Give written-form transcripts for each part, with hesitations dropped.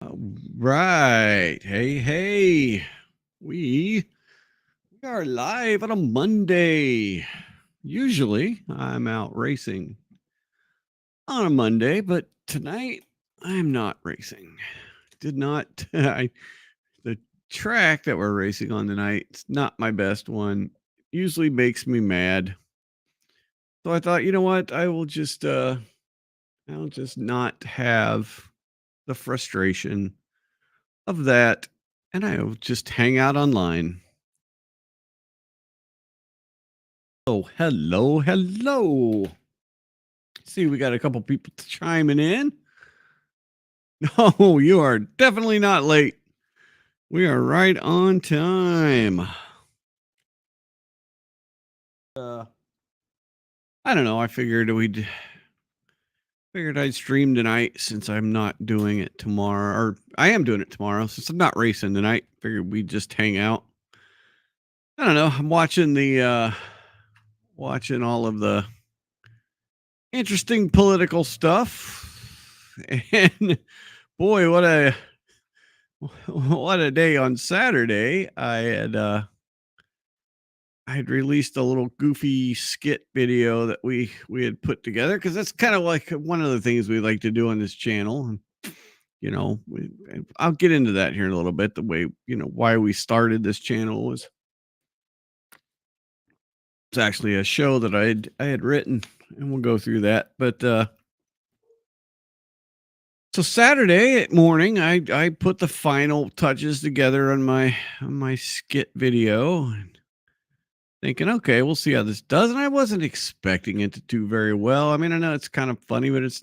All right. Hey, hey. We we are live on a Monday. Usually I'm out racing on a Monday, but tonight I'm not racing. Did not the track that we're racing on tonight, it's not my best one. Usually makes me mad. So I thought, you know what? I'll just not have the frustration of that, and I'll just hang out online. Oh, hello, hello. See, we got a couple people chiming in. No, you are definitely not late. We are right on time. Uh, I don't know. I figured I'd stream tonight since I'm not doing it tomorrow, or I am doing it tomorrow since I'm not racing tonight. Figured we'd just hang out. I don't know. I'm watching all of the interesting political stuff, and boy, what a day on Saturday. I had released a little goofy skit video that we had put together because that's kind of like one of the things we like to do on this channel. And I'll get into that here in a little bit. The way why we started this channel was it's actually a show that I had written, and we'll go through that. But so Saturday morning, I put the final touches together on my skit video, and thinking, okay, we'll see how this does. And I wasn't expecting it to do very well. I mean, I know it's kind of funny, but it's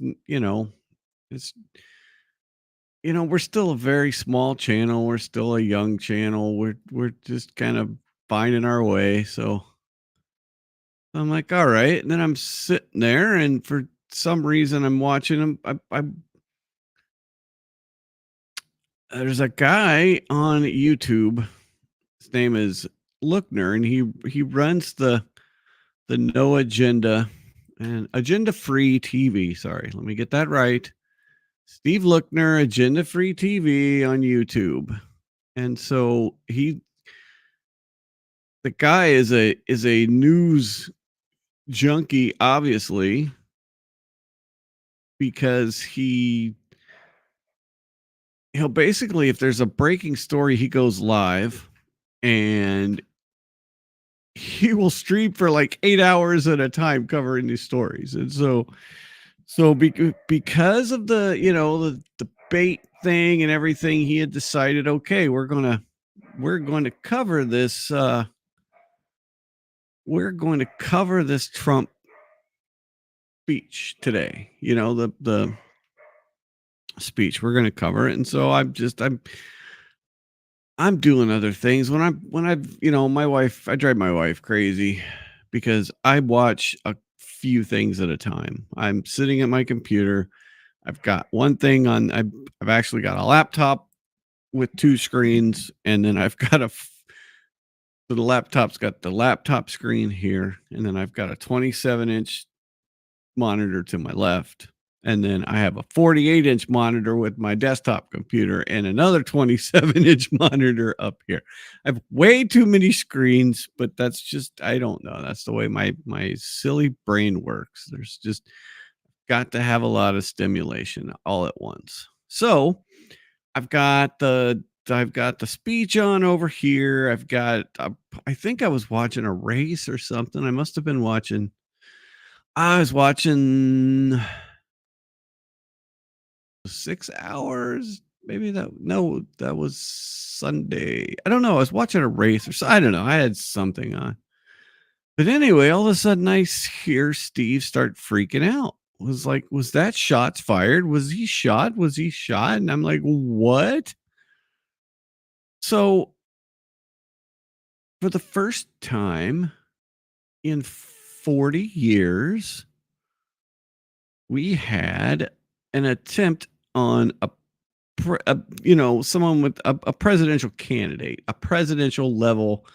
we're still a very small channel. We're still a young channel. We're just kind of finding our way. So I'm like, all right. And then I'm sitting there, and for some reason, I'm watching them. There's a guy on YouTube. His name is Lookner, and he runs the No Agenda and Agenda Free TV. Sorry, let me get that right. Steve Lookner, Agenda Free TV on YouTube. And so the guy is a news junkie, obviously, because he'll basically, if there's a breaking story, he goes live, and he will stream for like 8 hours at a time covering these stories. And because of the bait thing and everything, he had decided, okay, we're going to cover this Trump speech today. The speech, we're going to cover it. And so I'm doing other things my wife, I drive my wife crazy because I watch a few things at a time. I'm sitting at my computer. I've got one thing on. I've actually got a laptop with two screens, and then I've got so the laptop's got the laptop screen here, and then I've got a 27-inch monitor to my left, and then I have a 48-inch monitor with my desktop computer and another 27-inch monitor up here. I have way too many screens, but that's just, I don't know. That's the way my silly brain works. There's just got to have a lot of stimulation all at once. So I've got the speech on over here. I think I was watching a race or something. I was watching 6 hours. Maybe no, that was Sunday. I don't know. I was watching a race or so. I don't know. I had something on. But anyway, all of a sudden I hear Steve start freaking out. Was like, was that shots fired? Was he shot? Was he shot? And I'm like, what? So for the first time in 40 years, we had an attempt on someone with a presidential candidate, a presidential level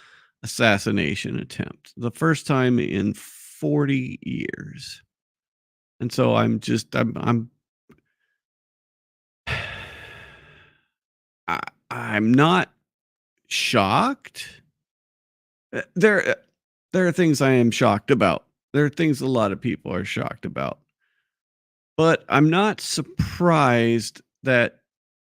assassination attempt. The first time in 40 years. And so I'm I'm not shocked. There are things I am shocked about. There are things a lot of people are shocked about, but I'm not surprised that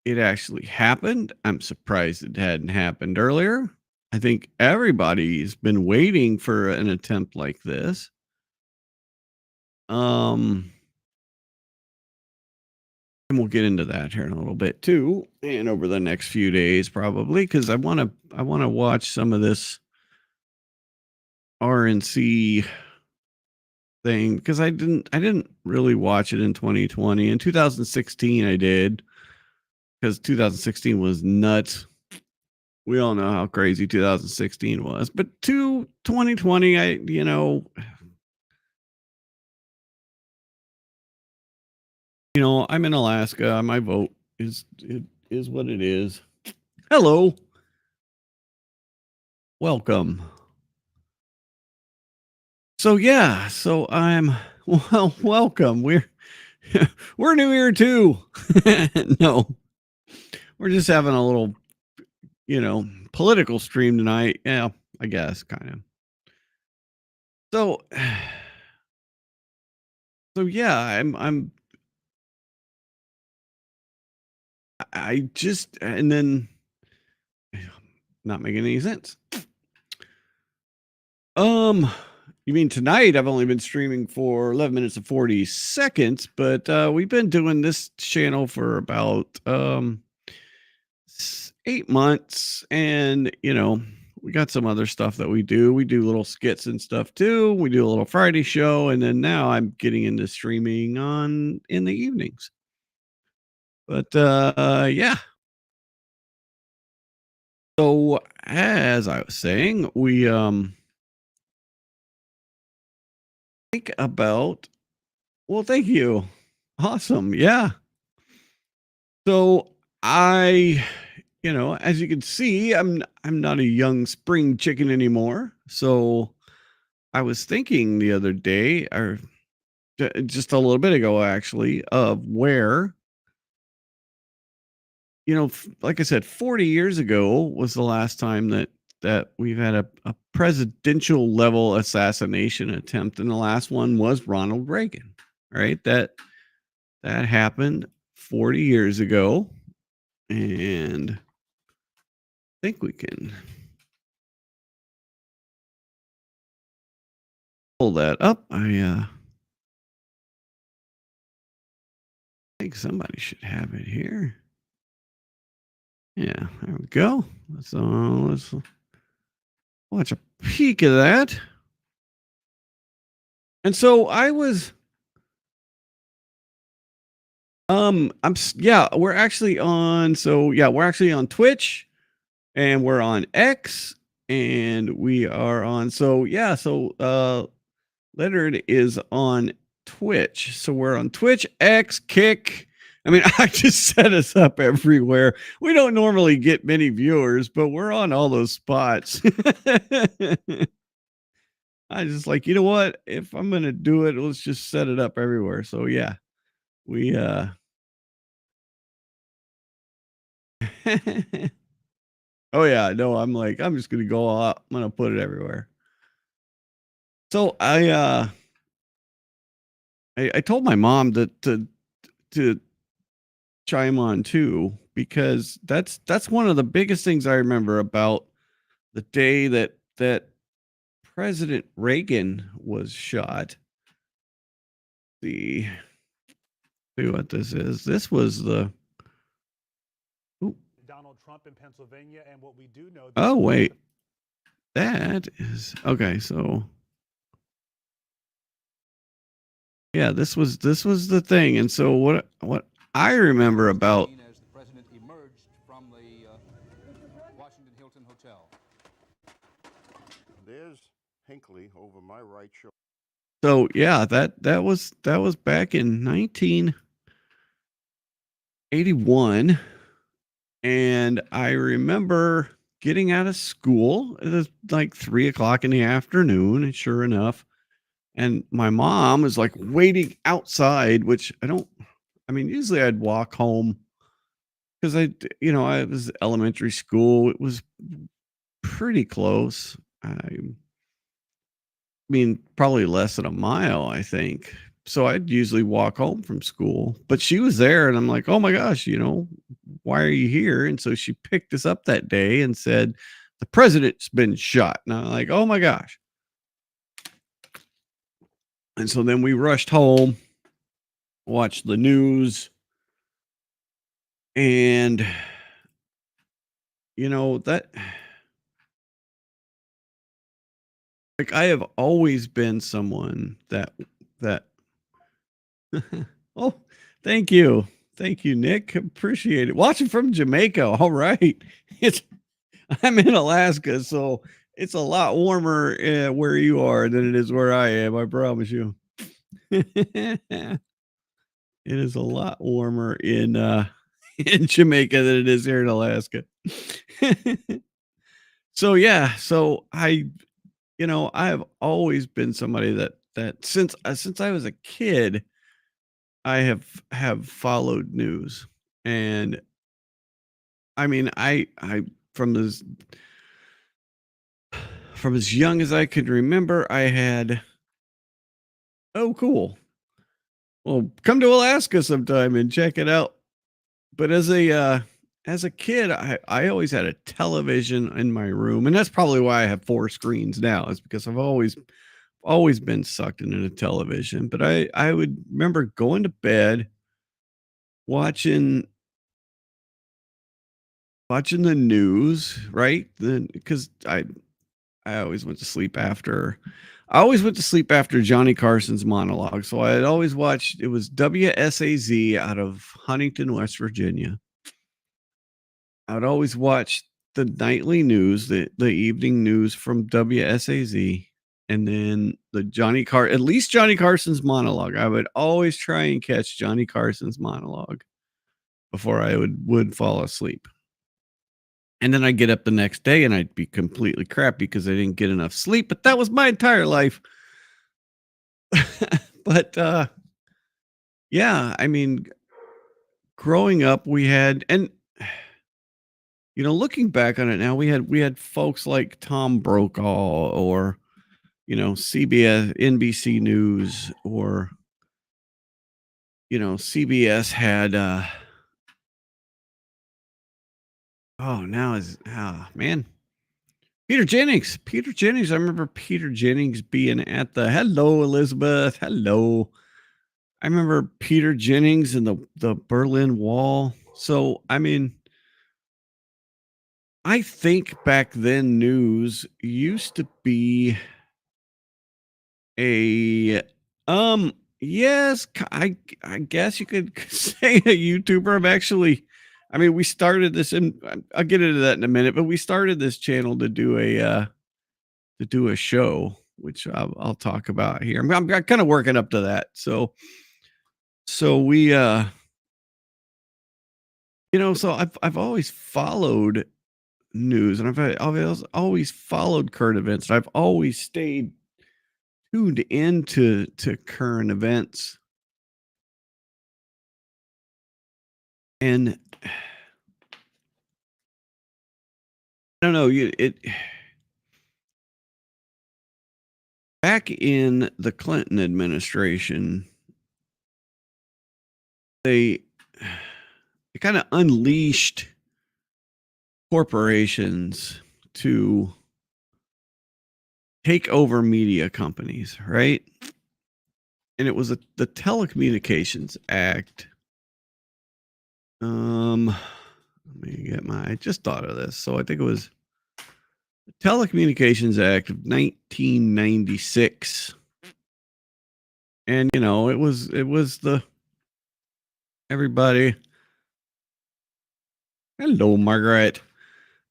it actually happened. I'm surprised it hadn't happened earlier. I think everybody's been waiting for an attempt like this. Um, and we'll get into that here in a little bit too, and over the next few days probably, because I want to watch some of this RNC thing because I didn't really watch it in 2020. In 2016 I did because 2016 was nuts. We all know how crazy 2016 was. But 2020 I'm in Alaska. My vote is what it is. Hello. Welcome. So yeah, so I'm welcome. We're new here too. No, we're just having a little, political stream tonight. Yeah, I guess kind of. So so yeah, I just and then not making any sense. Um you mean tonight I've only been streaming for 11 minutes and 40 seconds, but we've been doing this channel for about 8 months, and we got some other stuff that we do. We do little skits and stuff too. We do a little Friday show, and then now I'm getting into streaming on in the evenings. But yeah. So as I was saying, we think about well, thank you. Awesome. Yeah. So I as you can see, I'm not a young spring chicken anymore. So I was thinking the other day, or just a little bit ago actually, of where like I said, 40 years ago was the last time that we've had a presidential level assassination attempt, and the last one was Ronald Reagan. Right? That happened 40 years ago, and I think we can pull that up. I think somebody should have it here. Yeah, there we go. Let's watch a peek of that. And so I was yeah, we're actually on Twitch, and we're on X, and we are on Leonard is on Twitch. So we're on Twitch, X, Kick. I mean, I just set us up everywhere. We don't normally get many viewers, but we're on all those spots. I just like, you know what? If I'm gonna do it, let's just set it up everywhere. So yeah, we oh yeah, no, I'm like, I'm just gonna go out. I'm gonna put it everywhere. So I told my mom to chime on too, because that's one of the biggest things I remember about the day that President Reagan was shot. See, see what this is. This was the Donald Trump in Pennsylvania, and what we do know. Oh wait, that is okay. So yeah, this was the thing, and so what I remember about. As the president emerged from the Washington Hilton Hotel. There's Hinckley over my right shoulder. So yeah, that was back in 1981, and I remember getting out of school. It was like 3 o'clock in the afternoon, and sure enough, and my mom was like waiting outside, which I mean, usually I'd walk home because I was elementary school. It was pretty close. I mean, probably less than a mile, I think. So I'd usually walk home from school, but she was there and I'm like, "Oh my gosh, why are you here?" And so she picked us up that day and said, "The president's been shot." And I'm like, "Oh my gosh." And so then we rushed home, watched the news, and that like I have always been someone that oh, thank you. Thank you, Nick. Appreciate it. Watching from Jamaica. All right. It's I'm in Alaska, so it's a lot warmer where you are than it is where I am. I promise you. It is a lot warmer in in Jamaica than it is here in Alaska. So yeah, so I have always been somebody that since I was a kid, I have followed news. And I mean, I from as young as I could remember, I had oh cool. Well, come to Alaska sometime and check it out. But as a kid, I always had a television in my room, and that's probably why I have 4 screens now, is because I've always been sucked into the television. But I would remember going to bed, watching the news, right? Then because I always went to sleep after Johnny Carson's monologue. So I'd always watch it was WSAZ out of Huntington, West Virginia. I would always watch the nightly news, the evening news from WSAZ, and then at least Johnny Carson's monologue. I would always try and catch Johnny Carson's monologue before I would fall asleep. And then I'd get up the next day and I'd be completely crap because I didn't get enough sleep, but that was my entire life. But yeah, I mean, growing up we had and looking back on it now, we had folks like Tom Brokaw or CBS, NBC News, or CBS had oh now is man, Peter Jennings. I remember Peter Jennings being at the hello Elizabeth, hello. I remember Peter Jennings and the Berlin Wall. So I mean, I think back then news used to be a yes, I guess you could say a YouTuber. I mean, we started this and I'll get into that in a minute, but we started this channel to do a show, which I'll talk about here. I'm kind of working up to that. So we so I've always followed news, and I've always followed current events. I've always stayed tuned into to current events. And I don't know, back in the Clinton administration, they kind of unleashed corporations to take over media companies, right? And it was the Telecommunications Act. Let me get I just thought of this. So I think it was the Telecommunications Act of 1996. And it was the everybody. Hello, Margaret.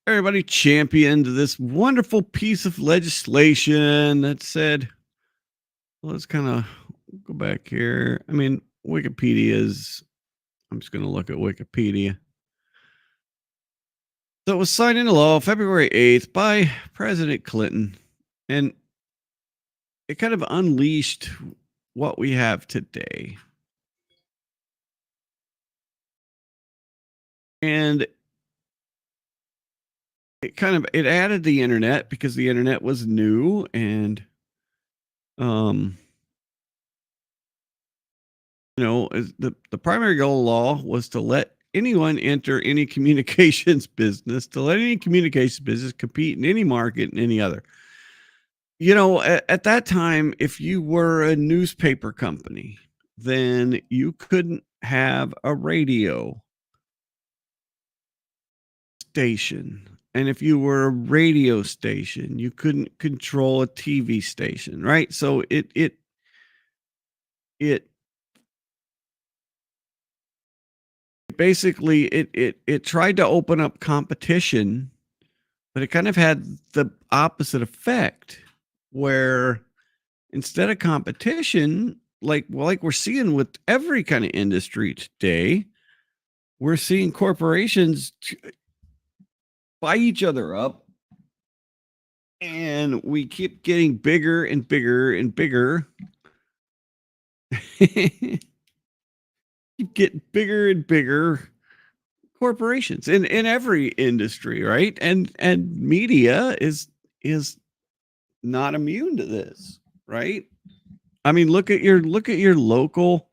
Everybody championed this wonderful piece of legislation that said, let's kind of go back here. I mean, I'm just going to look at Wikipedia. So it was signed into law February 8th by President Clinton, and it kind of unleashed what we have today. And it added the internet because the internet was new, and um the primary goal of law was to let anyone enter any communications business, to let any communications business compete in any market and any other. At that time, if you were a newspaper company, then you couldn't have a radio station. And if you were a radio station, you couldn't control a TV station, right? So it basically it tried to open up competition, but it kind of had the opposite effect, where instead of competition, like we're seeing with every kind of industry today, we're seeing corporations buy each other up, and we keep getting bigger and bigger and bigger. Keep getting bigger and bigger corporations in every industry, right? And media is not immune to this, right? I mean, look at your local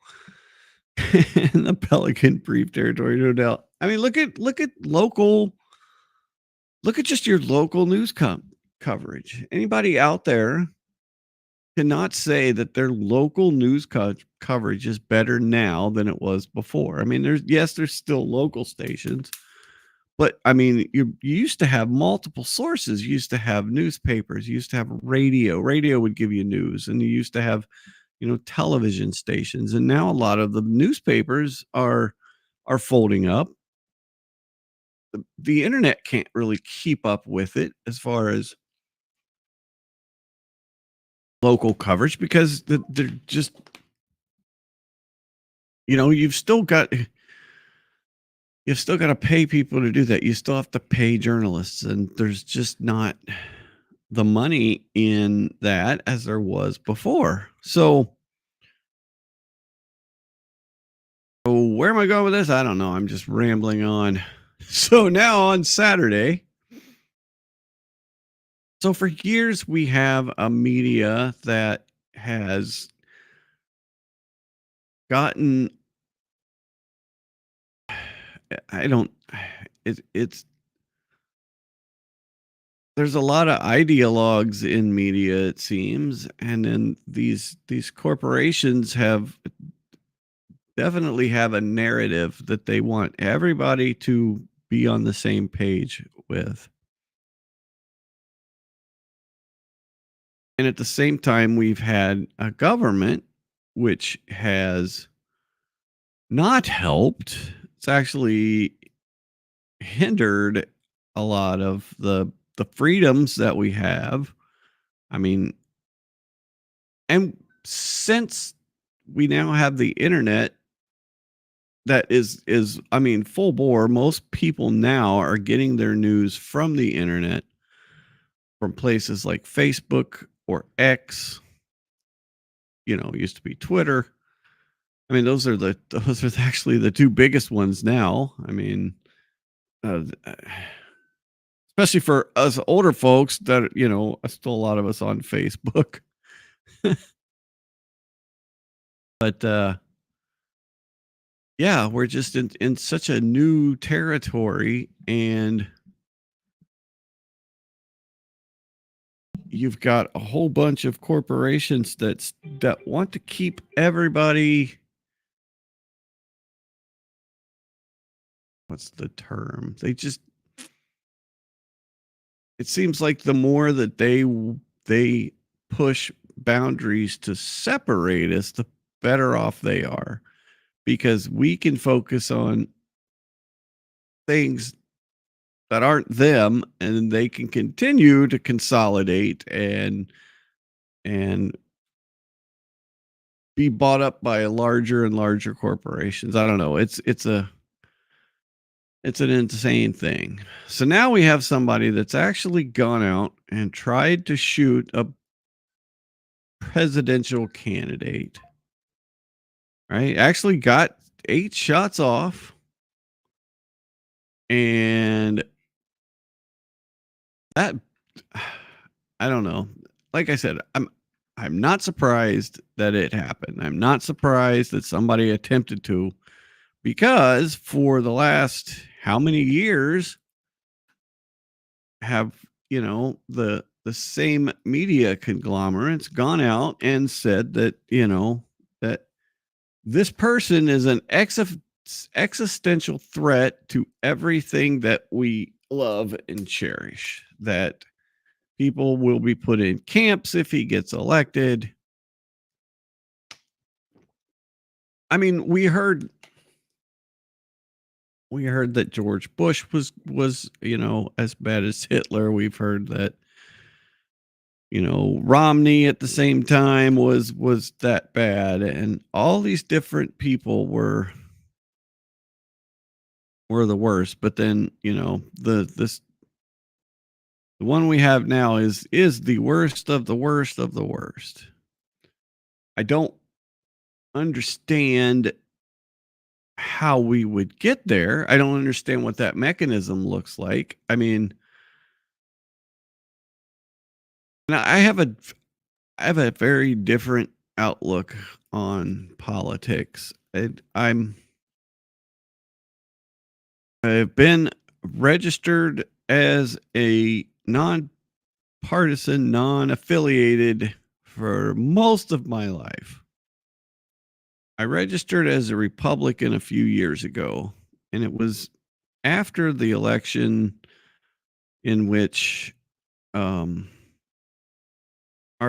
in the Pelican Brief territory, no doubt. I mean, look at just your local news coverage. Anybody out there cannot say that their local news coverage is better now than it was before. I mean, there's still local stations, but I mean, you used to have multiple sources. You used to have newspapers. You used to have radio. Radio would give you news, and you used to have television stations. And now a lot of the newspapers are folding up. The internet can't really keep up with it as far as local coverage, because they're just you've still got to pay people to do that. You still have to pay journalists, and there's just not the money in that as there was before. So where am I going with this? I don't know. I'm just rambling on. So now on Saturday, so for years we have a media that has gotten I don't it's there's a lot of ideologues in media, it seems, and then these corporations have definitely have a narrative that they want everybody to be on the same page with. And at the same time, we've had a government which has not helped. It's actually hindered a lot of the freedoms that we have. I mean, and since we now have the internet that is I mean full bore, most people now are getting their news from the internet, from places like Facebook or X, used to be Twitter. I mean, those are actually the two biggest ones now. I mean, uh, especially for us older folks that still a lot of us on Facebook. But yeah, we're just in such a new territory, and you've got a whole bunch of corporations that want to keep everybody, what's the term? It seems like the more that they push boundaries to separate us, the better off they are, because we can focus on things that aren't them, and they can continue to consolidate and be bought up by larger and larger corporations. I don't know. It's an insane thing. So now we have somebody that's actually gone out and tried to shoot a presidential candidate. Right? Actually got 8 shots off. And that I don't know. Like I said, I'm not surprised that it happened. I'm not surprised that somebody attempted to, because for the last how many years have, the same media conglomerates gone out and said that, that this person is an existential threat to everything that we love and cherish, that people will be put in camps if he gets elected. I mean, we heard that George Bush was, as bad as Hitler. We've heard that, Romney at the same time was that bad, and all these different people were the worst. But then, the one we have now is the worst of the worst of the worst. I don't understand how we would get there. I don't understand what that mechanism looks like. I mean, and I have a very different outlook on politics. I've been registered as a nonpartisan, non-affiliated for most of my life. I registered as a Republican a few years ago, and it was after the election in which our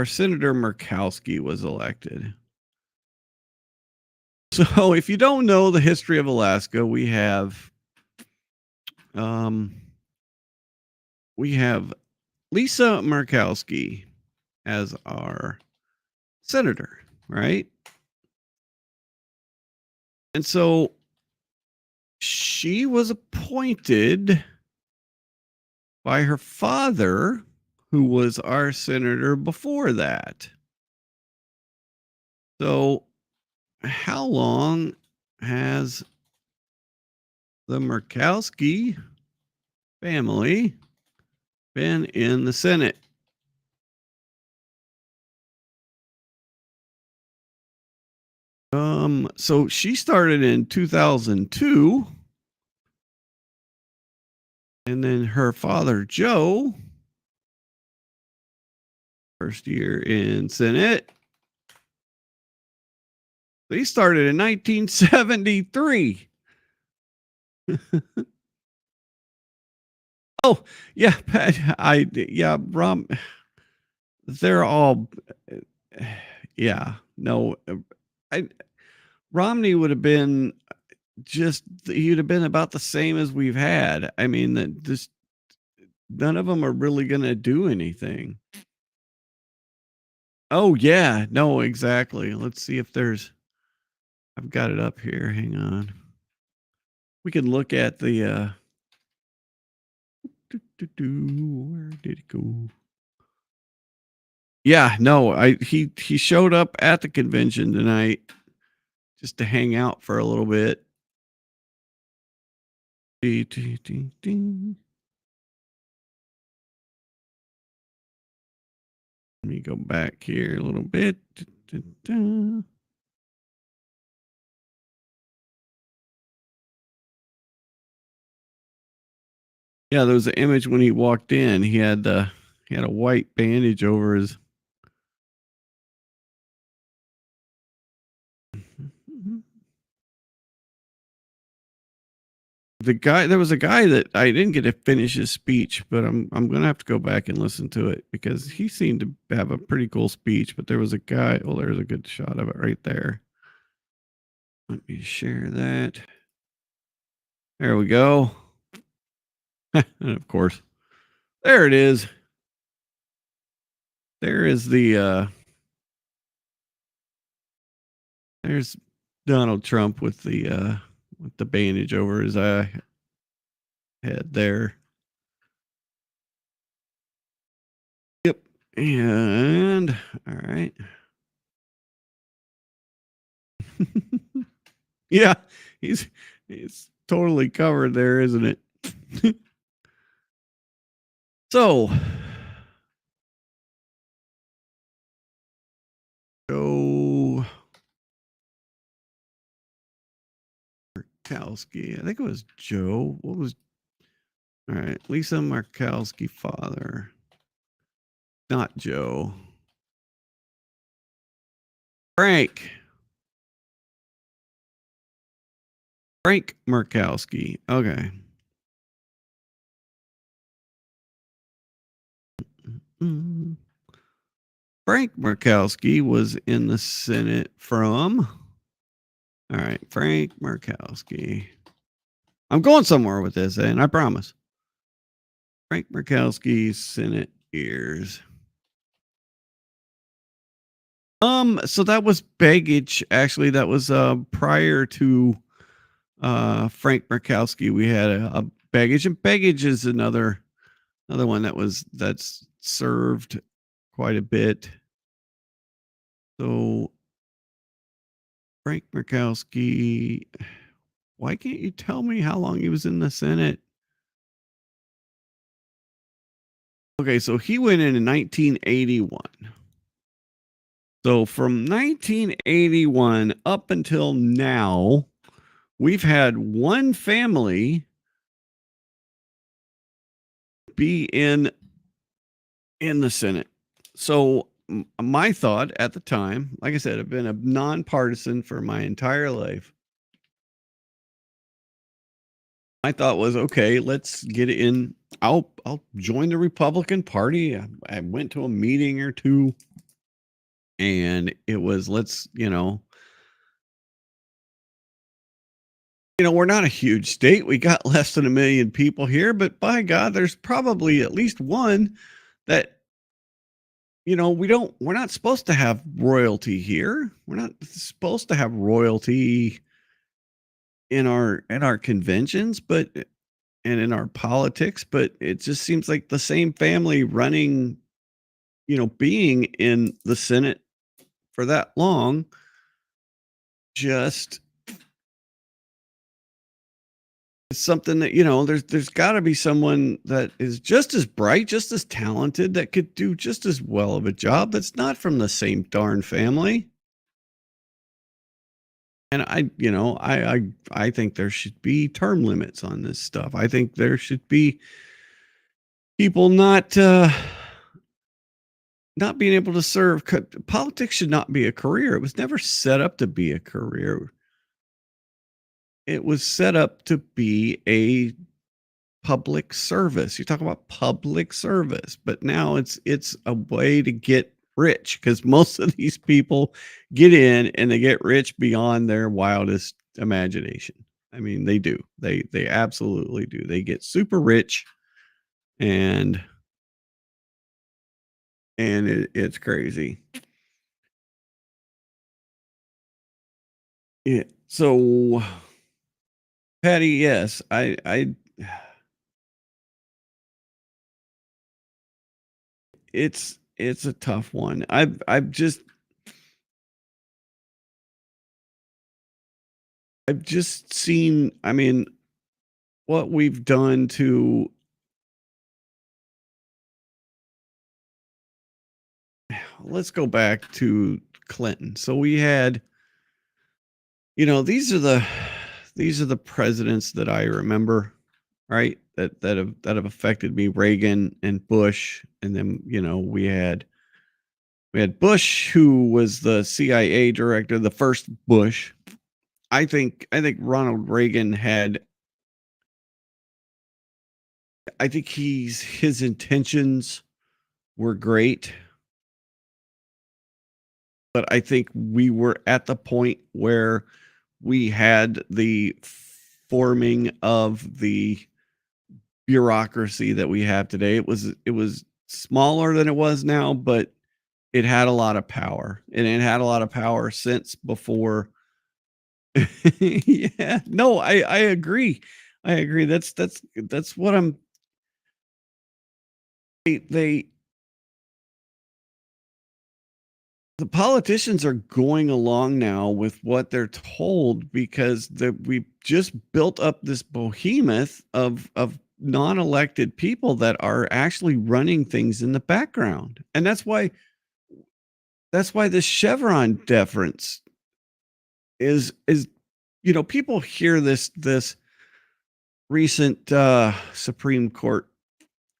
Senator Murkowski was elected. So, if you don't know the history of Alaska, um, we have Lisa Murkowski as our senator, right? And so she was appointed by her father, who was our senator before that. So, how long has the Murkowski family been in the Senate? So she started in 2002, and then her father Joe, first year in Senate, they started in 1973. Oh, yeah, they're all, yeah, no, I Romney would have been he'd have been about the same as we've had. I mean, that just none of them are really gonna do anything. Oh, yeah, no, exactly. Let's see if I've got it up here. Hang on. We can look at the where did it go? Yeah, no, he showed up at the convention tonight just to hang out for a little bit. Ding, ding, ding, ding. Let me go back here a little bit. Yeah, there was an image when he walked in. He had a white bandage over his. There was a guy that I didn't get to finish his speech, but I'm gonna have to go back and listen to it because he seemed to have a pretty cool speech. But there was a guy. Well, there's a good shot of it right there. Let me share that. There we go. And of course, there it is. There is there's Donald Trump with the bandage over his eye head there. Yep. And all right. Yeah, he's totally covered there, isn't it? So, Joe Markowski. I think it was Joe. What was all right? Lisa Markowski father. Not Joe. Frank. Frank Markowski. Okay. Mm. Frank Markowski was in the Senate from. All right, Frank Markowski. I'm going somewhere with this, and I promise. Frank Markowski, Senate years. So that was Baggage. Actually, that was prior to Frank Markowski. We had a Baggage, and Baggage is another one that's served quite a bit. So Frank Markowski, why can't you tell me how long he was in the Senate? Okay, so he went in 1981. So from 1981 up until now, we've had one family be in the Senate. So my thought at the time, like I said, I've been a nonpartisan for my entire life. My thought was, okay, let's get it in. I'll join the Republican Party. I went to a meeting or two, and it was we're not a huge state. We got less than 1 million people here, but by God, there's probably at least one that we're not supposed to have royalty here. We're not supposed to have royalty in our conventions, but and in our politics, but it just seems like the same family running, being in the Senate for that long, just it's something that, there's got to be someone that is just as bright, just as talented, that could do just as well of a job, that's not from the same darn family. And I think there should be term limits on this stuff. I think there should be people not being able to serve. Politics should not be a career. It was never set up to be a career. It was set up to be a public service. You talk about public service, but now it's a way to get rich, because most of these people get in and they get rich beyond their wildest imagination. I mean, they do. They absolutely do. They get super rich, and it's crazy. Yeah. So, Patty, yes, I it's a tough one. I've just seen, I mean, what we've done to let's go back to Clinton. So we had, these are the presidents that I remember, right? That have affected me: Reagan and Bush, and then we had Bush, who was the CIA director, the first Bush. I think Ronald Reagan had. I think his intentions were great, but I think we were at the point where we had the forming of the bureaucracy that we have today. It was smaller than it was now, but it had a lot of power, and it had a lot of power since before. Yeah, no, I agree. I agree. That's what they the politicians are going along now with what they're told, because we just built up this behemoth of non-elected people that are actually running things in the background. And that's why this Chevron deference is people hear this recent Supreme Court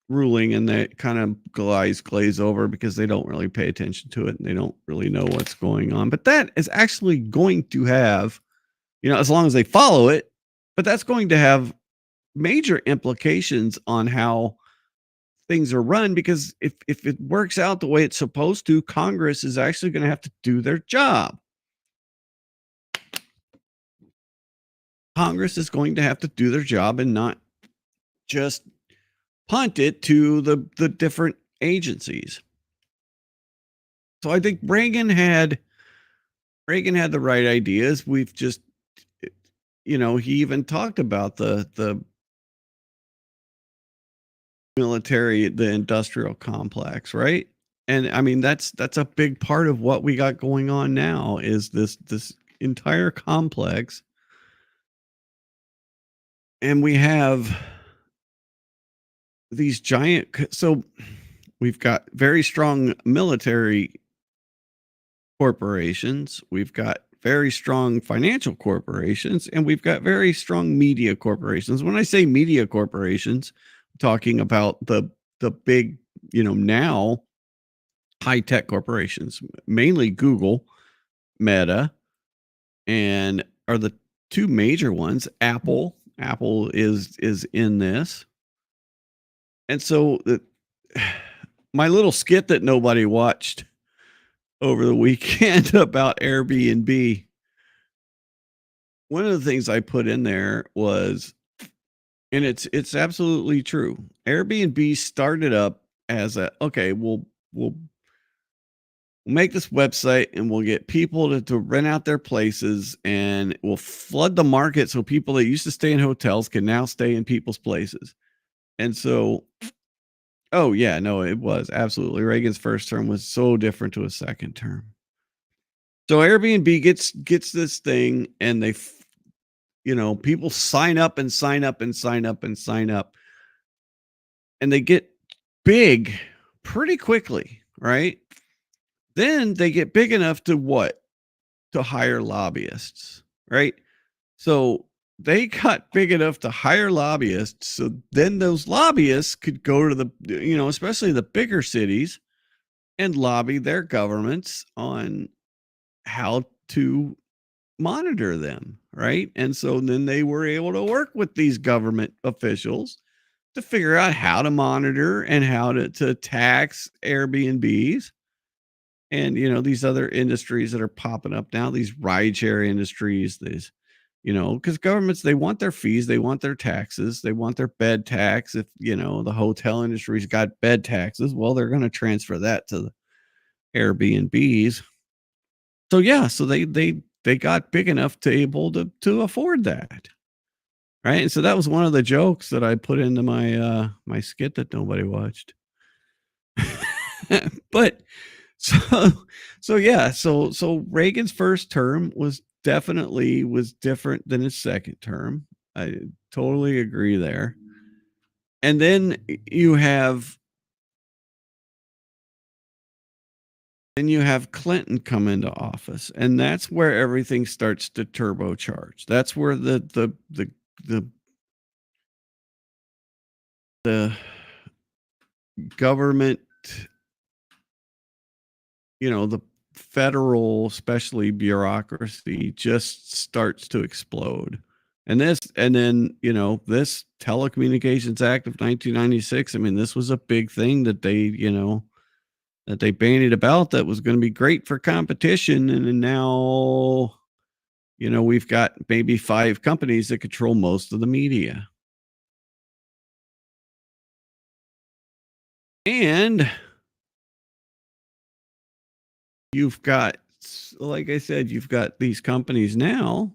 ruling and they kind of glaze over because they don't really pay attention to it and they don't really know what's going on. But that is actually going to have, as long as they follow it, but that's going to have major implications on how things are run, because if it works out the way it's supposed to, Congress is actually going to have to do their job. Congress is going to have to do their job and not just punt it to the different agencies. So I think Reagan had the right ideas. We've just, he even talked about the military, the industrial complex, right? And I mean, that's a big part of what we got going on now is this entire complex. And we have these so we've got very strong military corporations, we've got very strong financial corporations, and we've got very strong media corporations. When I say media corporations, I'm talking about the big, now high-tech corporations, mainly Google, Meta, and are the two major ones. Apple is in this. And so my little skit that nobody watched over the weekend about Airbnb, one of the things I put in there was, and it's absolutely true, Airbnb started up as we'll make this website and we'll get people to rent out their places and we'll flood the market so people that used to stay in hotels can now stay in people's places. And so, oh yeah, no, it was absolutely. Reagan's first term was so different to his second term. So Airbnb gets this thing and they, people sign up and sign up and sign up and sign up. And they get big pretty quickly, right? Then they get big enough to hire lobbyists, right? So they got big enough to hire lobbyists. So then those lobbyists could go to the, especially the bigger cities and lobby their governments on how to monitor them, right? And so then they were able to work with these government officials to figure out how to monitor and how to tax Airbnbs. And, these other industries that are popping up now, these rideshare industries, because governments, they want their fees, they want their taxes, they want their bed tax. If, the hotel industry's got bed taxes, well, they're going to transfer that to the Airbnbs. So, yeah, so they got big enough to able to afford that. Right. And so that was one of the jokes that I put into my my skit that nobody watched. But so Reagan's first term was different than his second term. I totally agree there. And then you have Clinton come into office, and that's where everything starts to turbocharge. That's where the government, the federal, especially bureaucracy, just starts to explode. And then, this Telecommunications Act of 1996, I mean, this was a big thing that they bandied about that was going to be great for competition. And now, we've got maybe 5 companies that control most of the media. And you've got, like I said, you've got these companies now.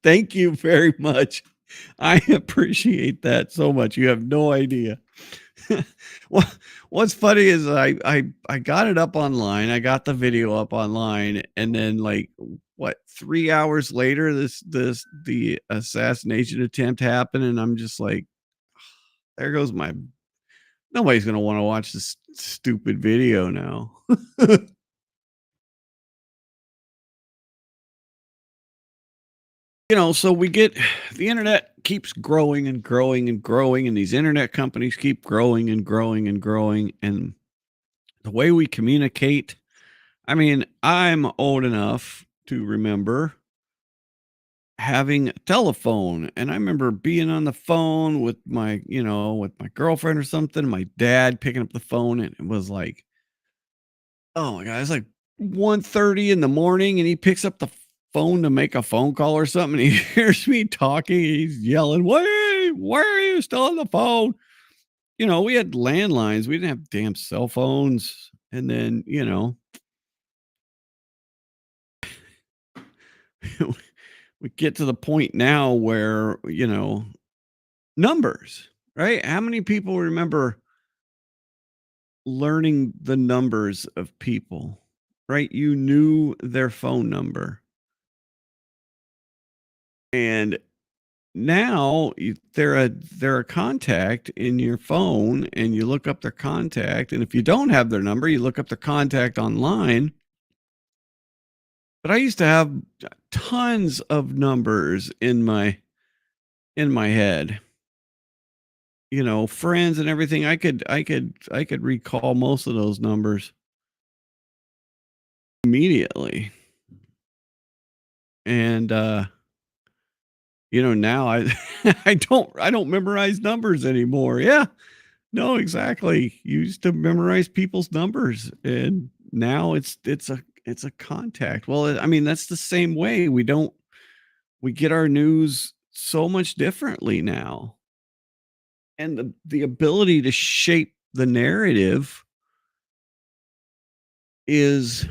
Thank you very much. I appreciate that so much. You have no idea. Well, what's funny is I got it up online. I got the video up online, and then like what, 3 hours later, the assassination attempt happened, and I'm just like, there goes my nobody's gonna wanna watch this stupid video now. So we get the internet keeps growing and growing and growing, and these internet companies keep growing and growing and growing, and the way we communicate, I mean, I'm old enough to remember having a telephone, and I remember being on the phone with my girlfriend or something, my dad picking up the phone, and it was like, oh my god, it's like 1:30 in the morning, and he picks up the phone to make a phone call or something, and he hears me talking, he's yelling, "Wait, why are you still on the phone?" We had landlines, we didn't have damn cell phones, and then, we get to the point now where, numbers, right? How many people remember learning the numbers of people, right? You knew their phone number. And now they're a contact in your phone, and you look up their contact, and if you don't have their number, you look up their contact online. But I used to have tons of numbers in my head. Friends and everything. I could recall most of those numbers immediately. And now I I don't memorize numbers anymore. Yeah. No, exactly. You used to memorize people's numbers, and now it's a contact. Well, I mean, that's the same way. We get our news so much differently now. And the ability to shape the narrative is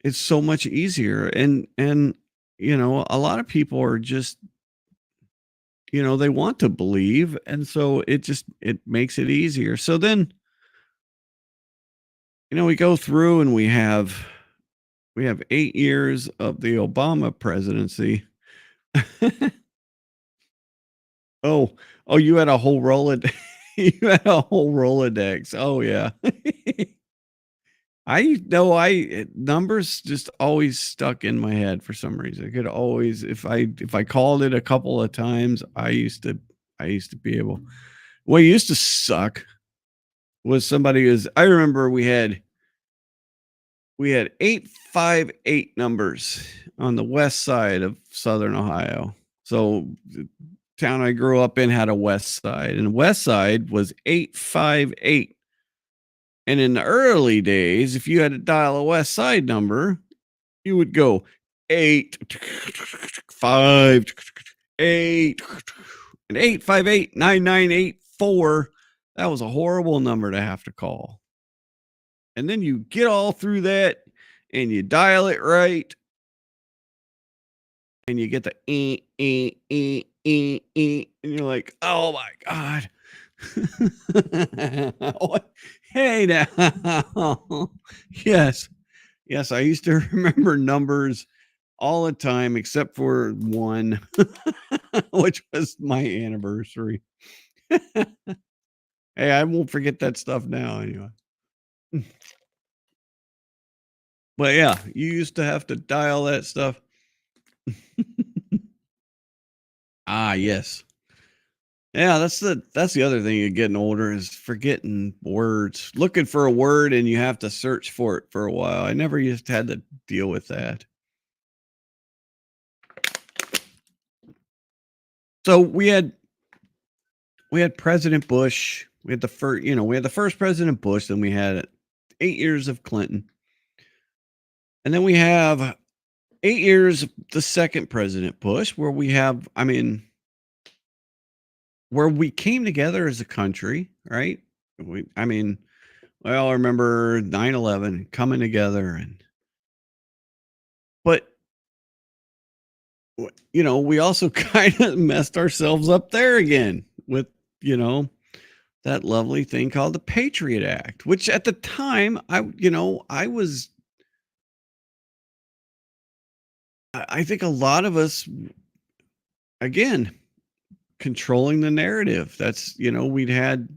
it's so much easier. And a lot of people are just, they want to believe, and so it makes it easier. So then, we go through, and we have 8 years of the Obama presidency. Oh, oh, you had a whole you had a whole Rolodex. Oh, yeah. I know numbers just always stuck in my head for some reason. I could always, if I called it a couple of times, I used to be able. What used to suck was I remember we had 858 numbers on the west side of Southern Ohio. So the town I grew up in had a west side, and the west side was 858. And in the early days, if you had to dial a west side number, you would go 8 5 8 and 858 9984. That was a horrible number to have to call. And then you get all through that, and you dial it right, and you get the and you're like, oh my God. Hey now. Yes. Yes, I used to remember numbers all the time except for one, which was my anniversary. Hey, I won't forget that stuff now anyway. But yeah, you used to have to dial that stuff. Ah, yes. Yeah, that's the other thing of getting older is forgetting words. Looking for a word, and you have to search for it for a while. I never used to had to deal with that. So we had President Bush. We had the first President Bush, then we had 8 years of Clinton. And then we have 8 years of the second President Bush, where we came together as a country, right? We all remember 9/11 coming together, but we also kind of messed ourselves up there again with, you know, that lovely thing called the Patriot Act, which at the time I was I think a lot of us, again, controlling the narrative. That's, we'd had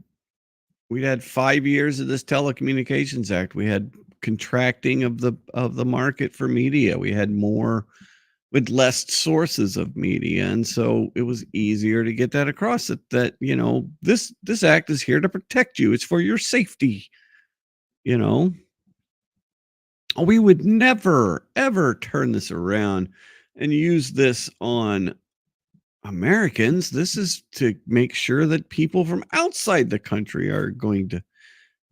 5 years of this Telecommunications Act. We had contracting of the market for media. We had more with less sources of media, and so it was easier to get that across that this act is here to protect you. It's for your safety. You know, we would never ever turn this around and use this on Americans. This is to make sure that people from outside the country are going to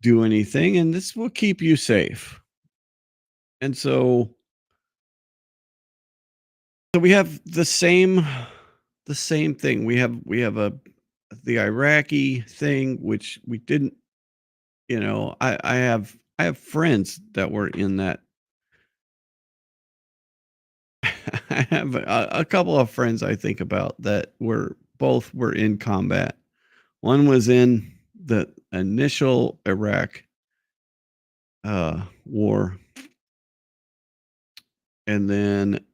do anything, and this will keep you safe. And so we have the same thing. We have the Iraqi thing, which we didn't. I have friends that were in that. I have a couple of friends I think about that were in combat. One was in the initial Iraq war, and then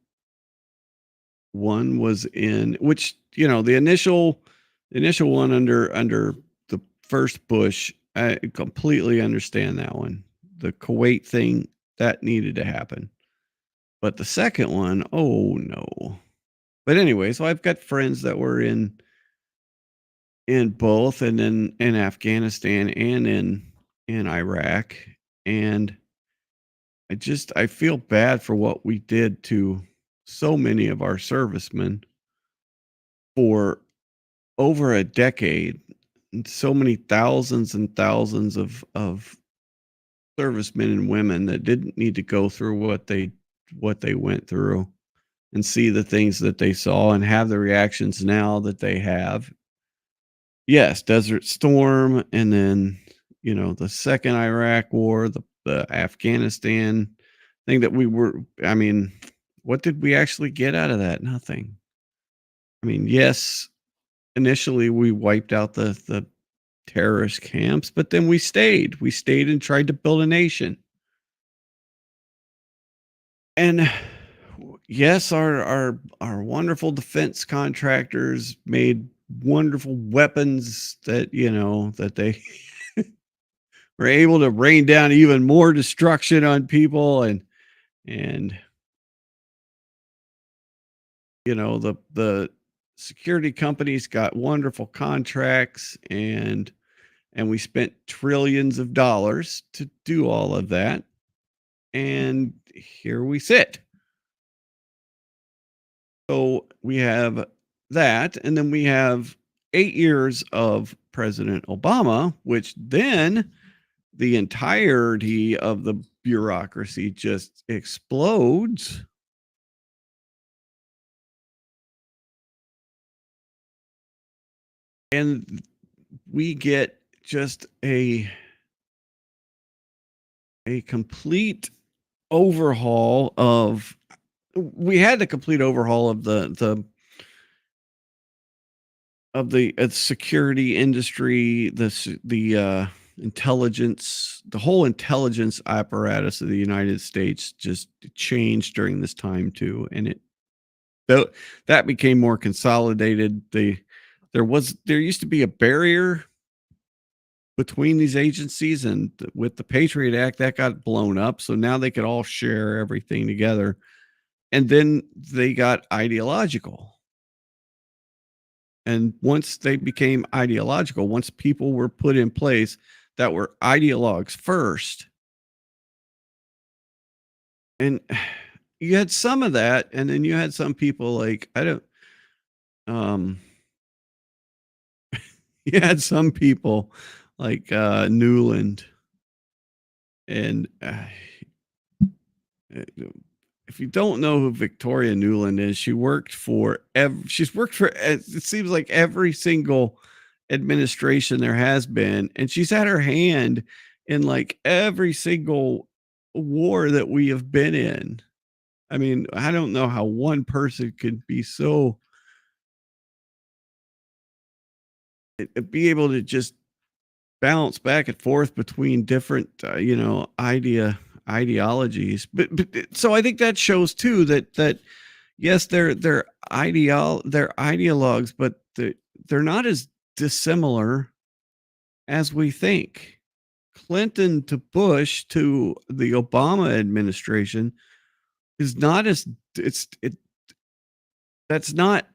one was in which the initial one under the first Bush. I completely understand that one. The Kuwait thing that needed to happen, but the second one, oh no. But anyway, so I've got friends that were in both, and then in Afghanistan and in Iraq, and I feel bad for what we did to so many of our servicemen for over a decade, and so many thousands and thousands of servicemen and women that didn't need to go through what they went through and see the things that they saw and have the reactions now that they have. Yes, Desert Storm, and then the second Iraq war, the Afghanistan thing that we were. I mean, what did we actually get out of that? Nothing. I mean, yes, initially we wiped out the terrorist camps, but then we stayed. We stayed and tried to build a nation. And yes, our wonderful defense contractors made wonderful weapons that they were able to rain down even more destruction on people, and the security companies got wonderful contracts, and we spent trillions of dollars to do all of that, and here we sit. So we have that, and then we have 8 years of President Obama, which then the entirety of the bureaucracy just explodes. And we get just a complete overhaul of we had the complete overhaul of the security industry, the intelligence, the whole intelligence apparatus of the United States just changed during this time too, and tho- that became more consolidated. There used to be a barrier between these agencies, and with the Patriot Act, that got blown up. So now they could all share everything together, and then they got ideological. And once they became ideological, once people were put in place that were ideologues first, and you had some of that, and then you had some people like I don't, um, you had some people like Newland, and uh, if you don't know who Victoria Newland is, she's worked for it seems like every single administration there has been, and she's had her hand in like every single war that we have been in. I mean, I don't know how one person could be able to just bounce back and forth between different ideologies. But so I think that shows too that Yes, they're ideologues, but they're not as dissimilar as we think. Clinton to Bush to the Obama administration is not as it that's not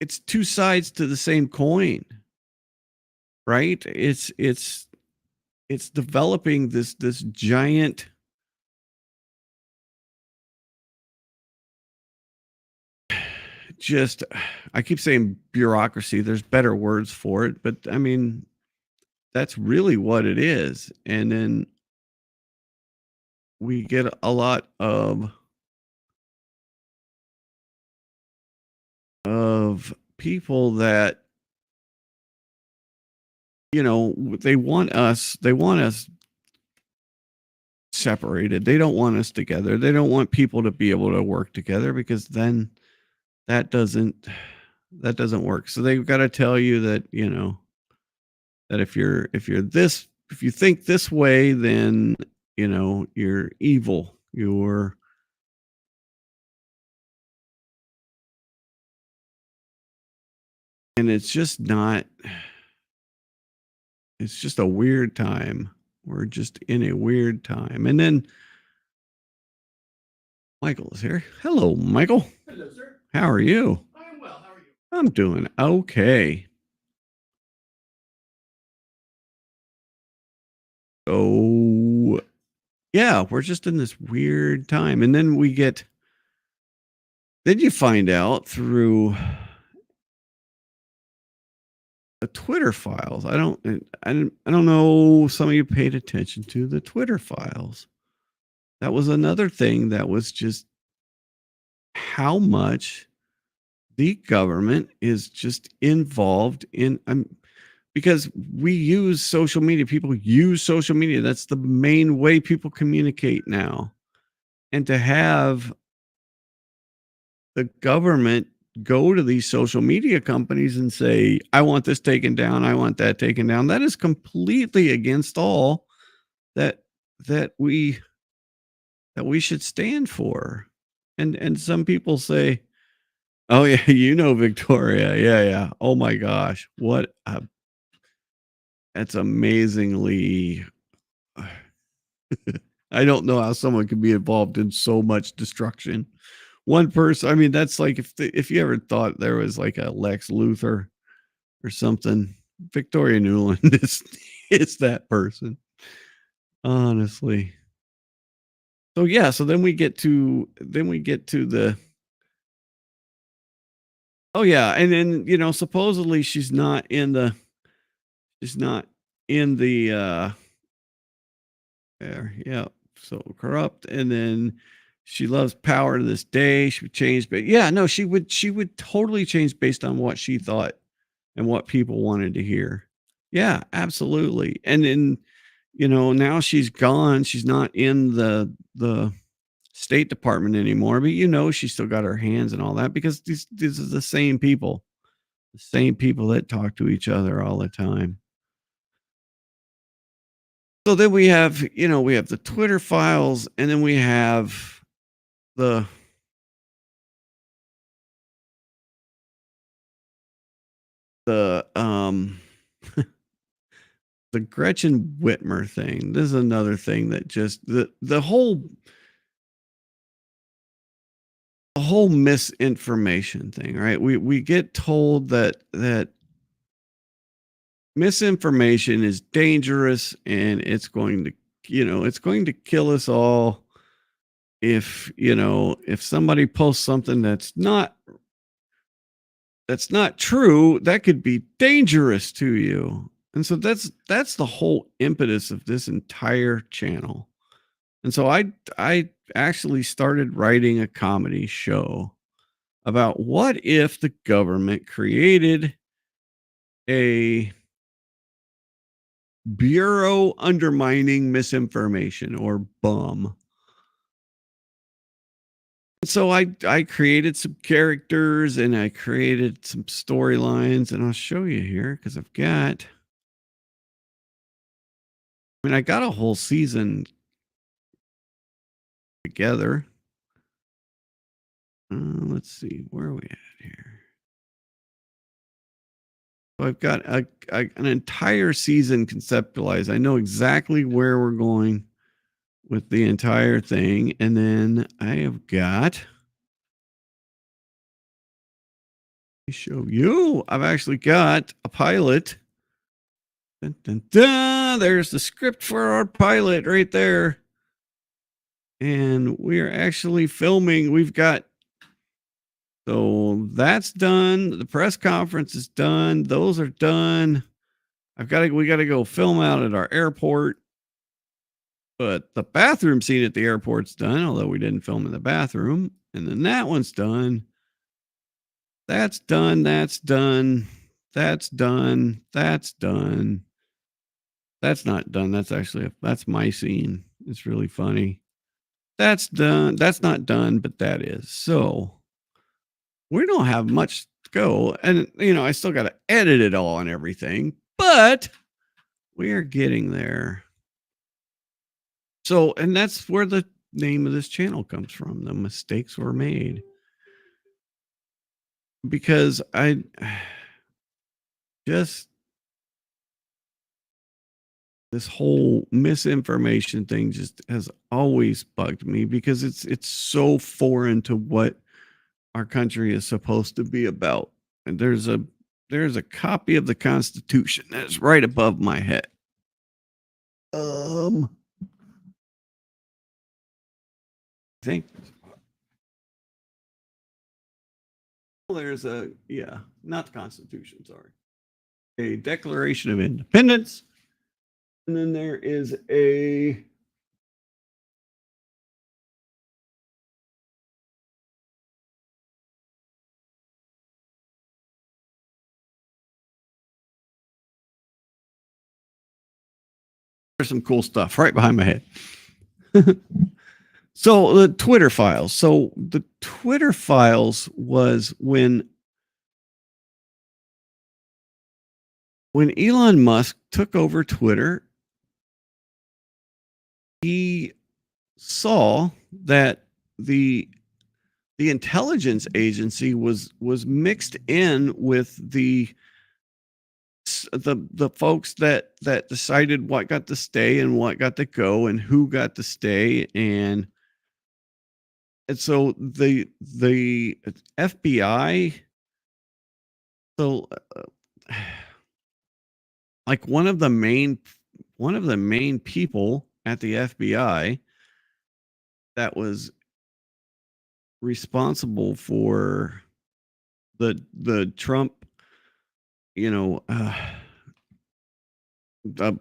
it's two sides to the same coin, right? It's developing this giant just I keep saying bureaucracy. There's better words for it, but I mean that's really what it is. And then we get a lot of people that they want us separated. They don't want us together. They don't want people to be able to work together because then that doesn't that doesn't work. So they've got to tell you that, that if you think this way, then, you're evil. And it's just not it's just a weird time. We're just in a weird time. And then Michael is here. Hello, Michael. Hello, sir. How are you? I am well. How are you? I'm doing okay. So, yeah, we're just in this weird time. And then you find out through the Twitter files. I don't know. Some of you paid attention to the Twitter files. That was another thing that was just how much the government is just involved in. Because we use social media. People use social media. That's the main way people communicate now. And to have the government go to these social media companies and say, I want this taken down, I want that taken down, that is completely against all that that we that we should stand for. And some people say, oh yeah, Victoria. Yeah, yeah. Oh my gosh. That's amazingly I don't know how someone could be involved in so much destruction. One person, I mean, that's like if you ever thought there was like a Lex Luthor or something, Victoria Newland is that person, honestly. So yeah, so then we get to the oh yeah, and then supposedly she's not in the there, yeah. So corrupt, and then she loves power to this day. She would change, but yeah, no, she would totally change based on what she thought and what people wanted to hear. Yeah, absolutely. And then, now she's gone. She's not in the State Department anymore, but she's still got her hands and all that because these are the same people that talk to each other all the time. So then we have the Twitter files, and then we have the the the Gretchen Whitmer thing. This is another thing that just the whole misinformation thing, right? We get told that misinformation is dangerous and it's going to kill us all if somebody posts something that's not true, that could be dangerous to you. And so that's the whole impetus of this entire channel. And so I actually started writing a comedy show about what if the government created a bureau undermining misinformation, or BUM. So I created some characters and I created some storylines, and I'll show you here because I got a whole season together. Let's see, where are we at here? So I've got an entire season conceptualized. I know exactly where we're going with the entire thing. And then I have got, let me show you, I've actually got a pilot. Dun, dun, dun, there's the script for our pilot right there. And we are actually filming. So that's done. The press conference is done. Those are done. We got to go film out at our airport. But the bathroom scene at the airport's done, although we didn't film in the bathroom. And then that one's done. That's done. That's done. That's done. That's done. That's not done. That's my scene. It's really funny. That's done. That's not done, but that is. So we don't have much to go. And, I still got to edit it all and everything, but we are getting there. So, and that's where the name of this channel comes from. The mistakes were made. Because I just, this whole misinformation thing just has always bugged me because it's so foreign to what our country is supposed to be about. And there's a copy of the Constitution that's right above my head. I think there's not the Constitution, sorry. A Declaration of Independence. And then there is a there's some cool stuff right behind my head. So the Twitter files. So the Twitter files was when Elon Musk took over Twitter, he saw that the intelligence agency was mixed in with the folks that decided what got to stay and what got to go and who got to stay, and so the FBI, so like one of the main people at the FBI that was responsible for the Trump, the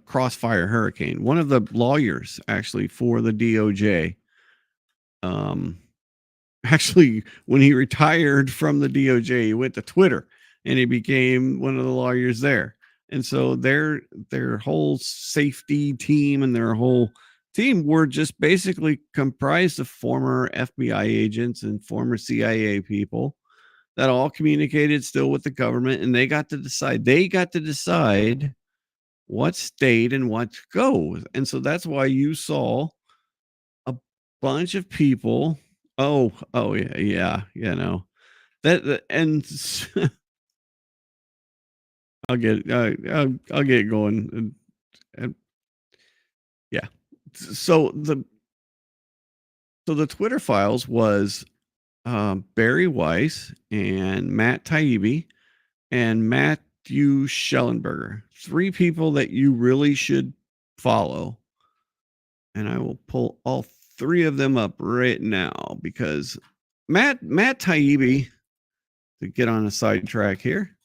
Crossfire Hurricane. One of the lawyers actually for the DOJ, actually when he retired from the DOJ, he went to Twitter and he became one of the lawyers there. And so their whole safety team and their whole team were just basically comprised of former FBI agents and former CIA people that all communicated still with the government, and they got to decide what stayed and what goes. And so that's why you saw a bunch of people. Oh yeah, and I'll get going. And yeah, so the Twitter files was Barry Weiss and Matt Taibbi and Matthew Schellenberger, 3 people that you really should follow. And I will pull all 3 of them up right now because Matt Taibbi, to get on a sidetrack here,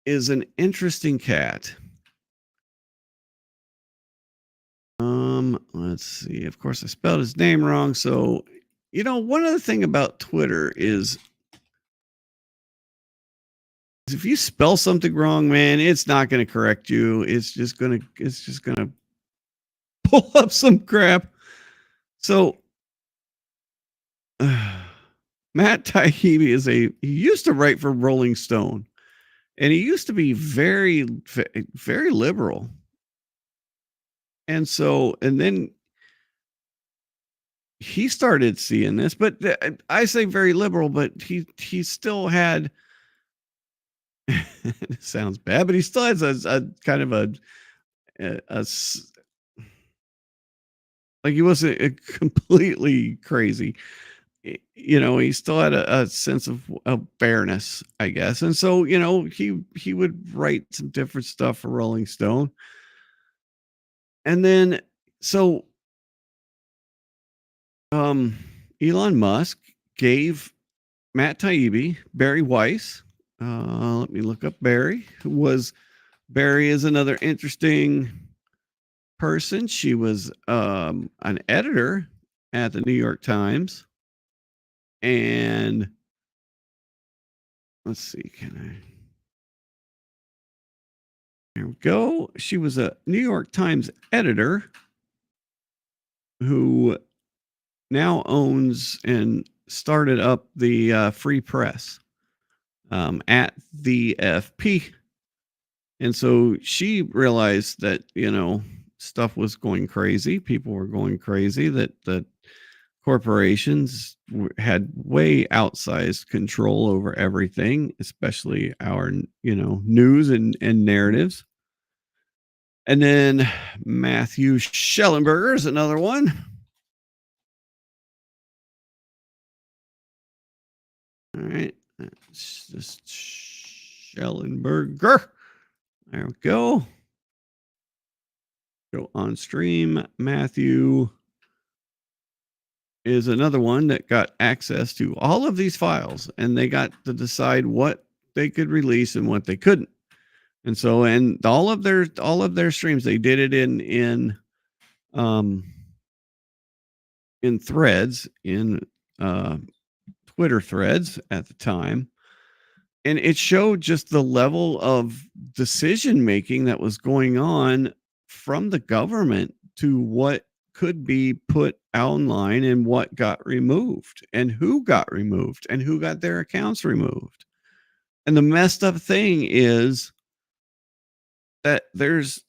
is an interesting cat. Let's see. Of course, I spelled his name wrong. So, one other thing about Twitter is if you spell something wrong, man, it's not going to correct you. It's just going to pull up some crap. So, Matt Taibbi he used to write for Rolling Stone, and he used to be very, very liberal. And then he started seeing this, but I say very liberal, but he still had it sounds bad, but he still has a kind of a like he wasn't completely crazy. He still had a sense of fairness, I guess. And so, he would write some different stuff for Rolling Stone. And then so um Elon Musk gave Matt Taibbi, Barry Weiss. Let me look up Barry. Barry is another interesting person. She was an editor at the New York Times. And let's see, here we go. She was a New York Times editor who now owns and started up the Free Press at the FP. And so she realized that, stuff was going crazy. People were going crazy, that corporations had way outsized control over everything, especially our, news and narratives. And then Matthew Schellenberger is another one. All right. That's just Schellenberger. There we go. Go on stream. Matthew is another one that got access to all of these files, and they got to decide what they could release and what they couldn't. And so, and all of their streams, they did it in threads, in Twitter threads at the time. And it showed just the level of decision making that was going on from the government to what could be put online and what got removed and who got removed and who got their accounts removed. And the messed up thing is that there's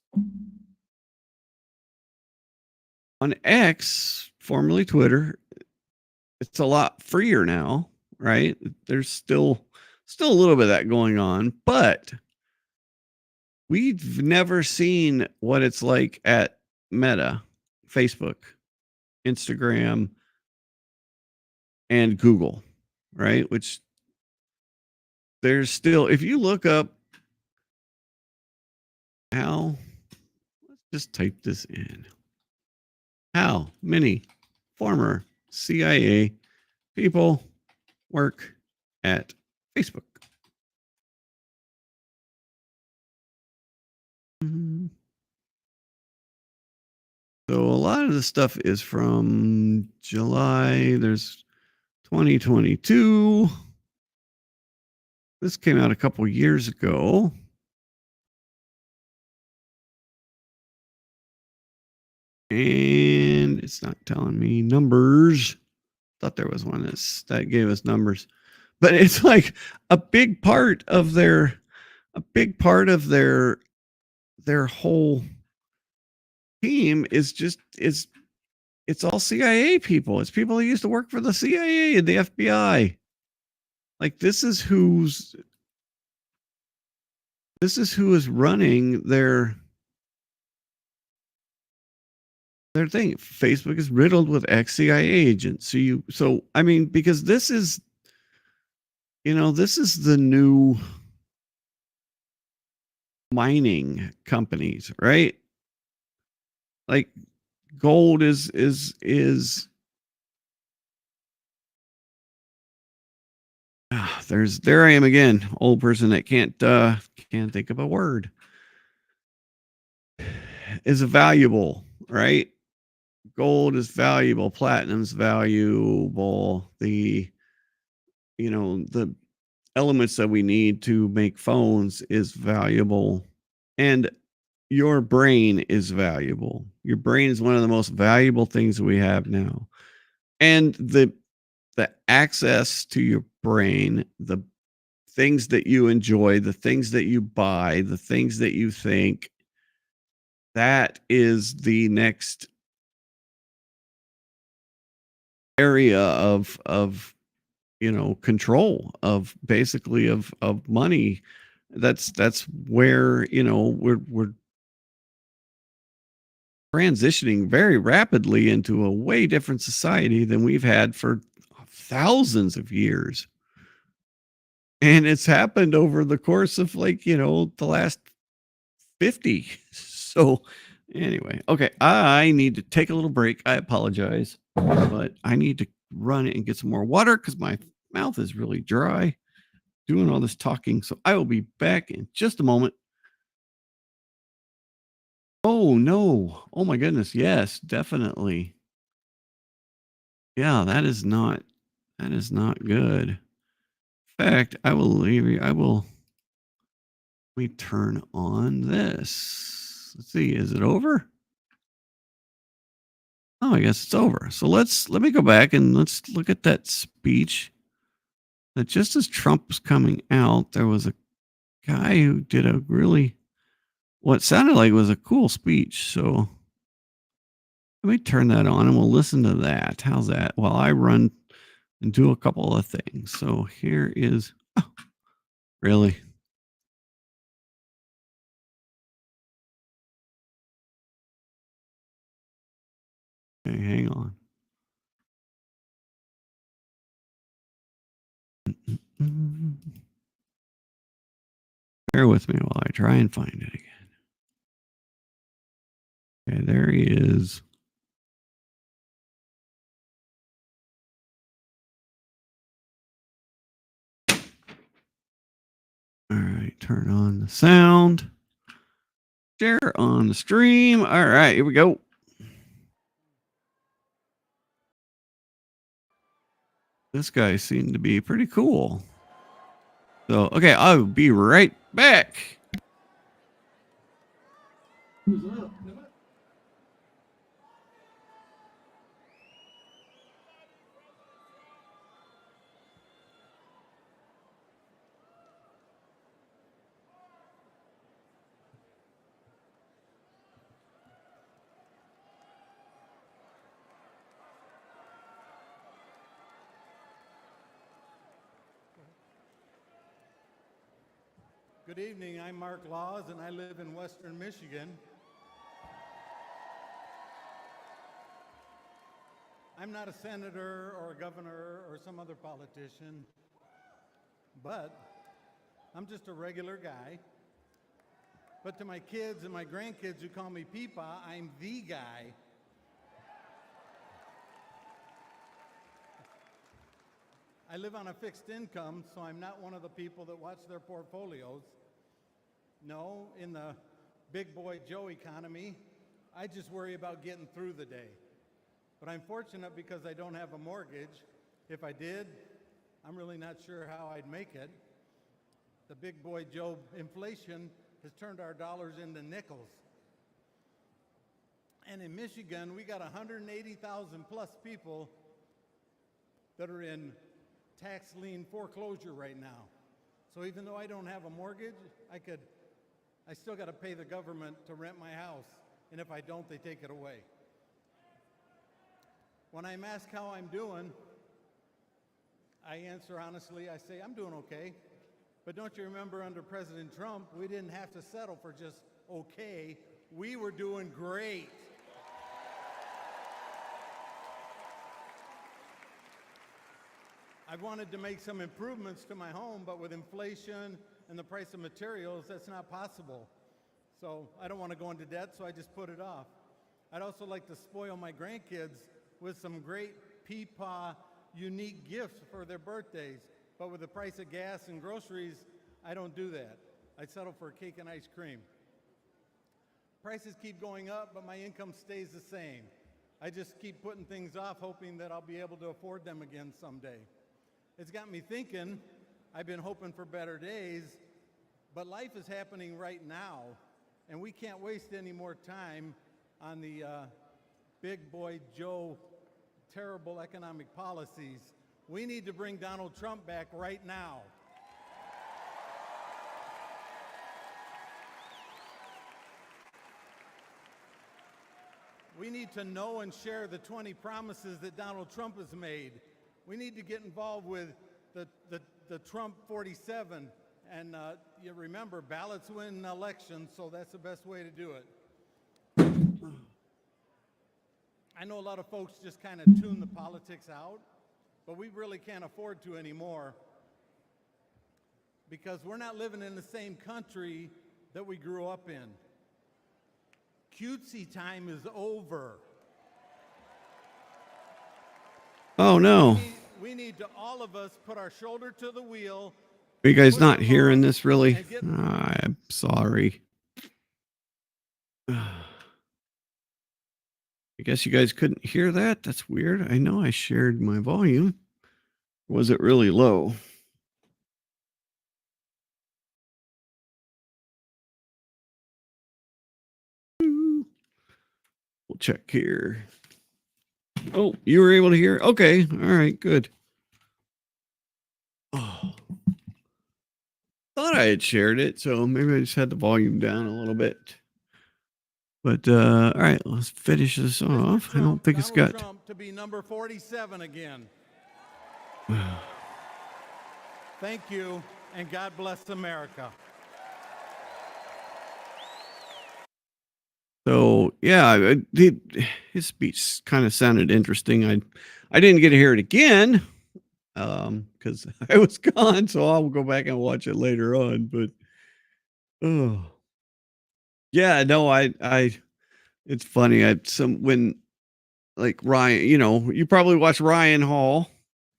on X, formerly Twitter, it's a lot freer now, right? There's still a little bit of that going on, but we've never seen what it's like at Meta, Facebook, Instagram, and Google, right? Which there's still, if you look up how, let's just type this in. How many former CIA people work at Facebook? So a lot of the stuff is from July. There's 2022. This came out a couple years ago. And it's not telling me numbers. Thought there was one that gave us numbers. But it's like a big part of their whole team is it's all CIA people. It's people who used to work for the CIA and the FBI. Like this is who is running their thing. Facebook is riddled with ex-CIA agents. So I mean, because this is the new mining companies, right? Like gold is there I am again, old person that can't think of a word. Is valuable, right? Gold is valuable, platinum's valuable, the elements that we need to make phones is valuable, and your brain is valuable. Your brain is one of the most valuable things we have now. And the access to your brain, the things that you enjoy, the things that you buy, the things that you think, that is the next area of control of basically of money. That's where we're transitioning very rapidly into a way different society than we've had for thousands of years. And it's happened over the course of the last 50. So anyway, okay, I need to take a little break. I apologize, but I need to run and get some more water because my mouth is really dry doing all this talking. So I will be back in just a moment. Oh no. Oh my goodness. Yes, definitely. Yeah, that is not good. In fact, I will leave you. Let me turn on this. Let's see, is it over? Oh, I guess it's over. So let me go back and let's look at that speech. That just as Trump was coming out, there was a guy who did a really what sounded like was a cool speech. So let me turn that on and we'll listen to that. How's that? While I run and do a couple of things. So here is really. Okay, hang on. Bear with me while I try and find it again. Okay, there he is. All right, turn on the sound. Share on the stream. All right, here we go. This guy seemed to be pretty cool. So, okay, I'll be right back. Good evening, I'm Mark Laws and I live in Western Michigan. I'm not a senator or a governor or some other politician, but I'm just a regular guy. But to my kids and my grandkids who call me Peepaw, I'm the guy. I live on a fixed income, so I'm not one of the people that watch their portfolios. No, in the big boy Joe economy, I just worry about getting through the day. But I'm fortunate because I don't have a mortgage. If I did, I'm really not sure how I'd make it. The big boy Joe inflation has turned our dollars into nickels. And in Michigan, we got 180,000 plus people that are in tax lien foreclosure right now. So even though I don't have a mortgage, I still got to pay the government to rent my house, and if I don't, they take it away. When I'm asked how I'm doing, I answer honestly, I say, I'm doing okay. But don't you remember under President Trump, we didn't have to settle for just okay. We were doing great. I wanted to make some improvements to my home, but with inflation and the price of materials, that's not possible. So I don't want to go into debt, so I just put it off. I'd also like to spoil my grandkids with some great Peepaw unique gifts for their birthdays. But with the price of gas and groceries, I don't do that. I settle for a cake and ice cream. Prices keep going up, but my income stays the same. I just keep putting things off, hoping that I'll be able to afford them again someday. It's got me thinking, I've been hoping for better days, but life is happening right now, and we can't waste any more time on the big boy Joe terrible economic policies. We need to bring Donald Trump back right now. We need to know and share the 20 promises that Donald Trump has made. We need to get involved with the Trump 47. And you remember, ballots win elections, so that's the best way to do it. I know a lot of folks just kind of tune the politics out, but we really can't afford to anymore because we're not living in the same country that we grew up in. Cutesy time is over. Oh no. We need to, all of us, put our shoulder to the wheel. Are you guys Put not our hearing lawn this really? and get- I'm sorry. I guess you guys couldn't hear that. That's weird. I know I shared my volume. Was it really low? We'll check here. Oh, you were able to hear? Okay. All right, good. Oh. Thought I had shared it, so maybe I just had the volume down a little bit. But all right, let's finish this off. Trump, I don't think it's Donald got Trump to be number 47 again. Thank you, and God bless America. So yeah, his speech kind of sounded interesting. I didn't get to hear it again because I was gone, so I'll go back and watch it later on. But oh yeah, no, I it's funny. When like Ryan, you probably watch Ryan Hall.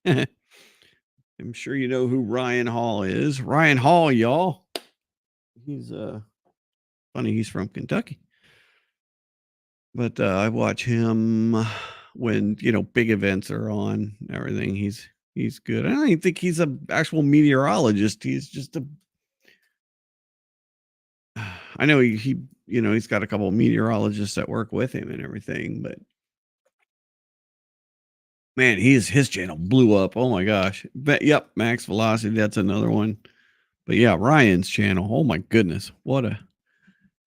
I'm sure you know who Ryan Hall is. Ryan Hall, y'all. He's funny. He's from Kentucky. But I watch him when big events are on and everything. He's good. I don't even think he's an actual meteorologist. He's just a. I know he's got a couple of meteorologists that work with him and everything, but man, his channel blew up. Oh my gosh. But yep, Max Velocity. That's another one. But yeah, Ryan's channel. Oh my goodness,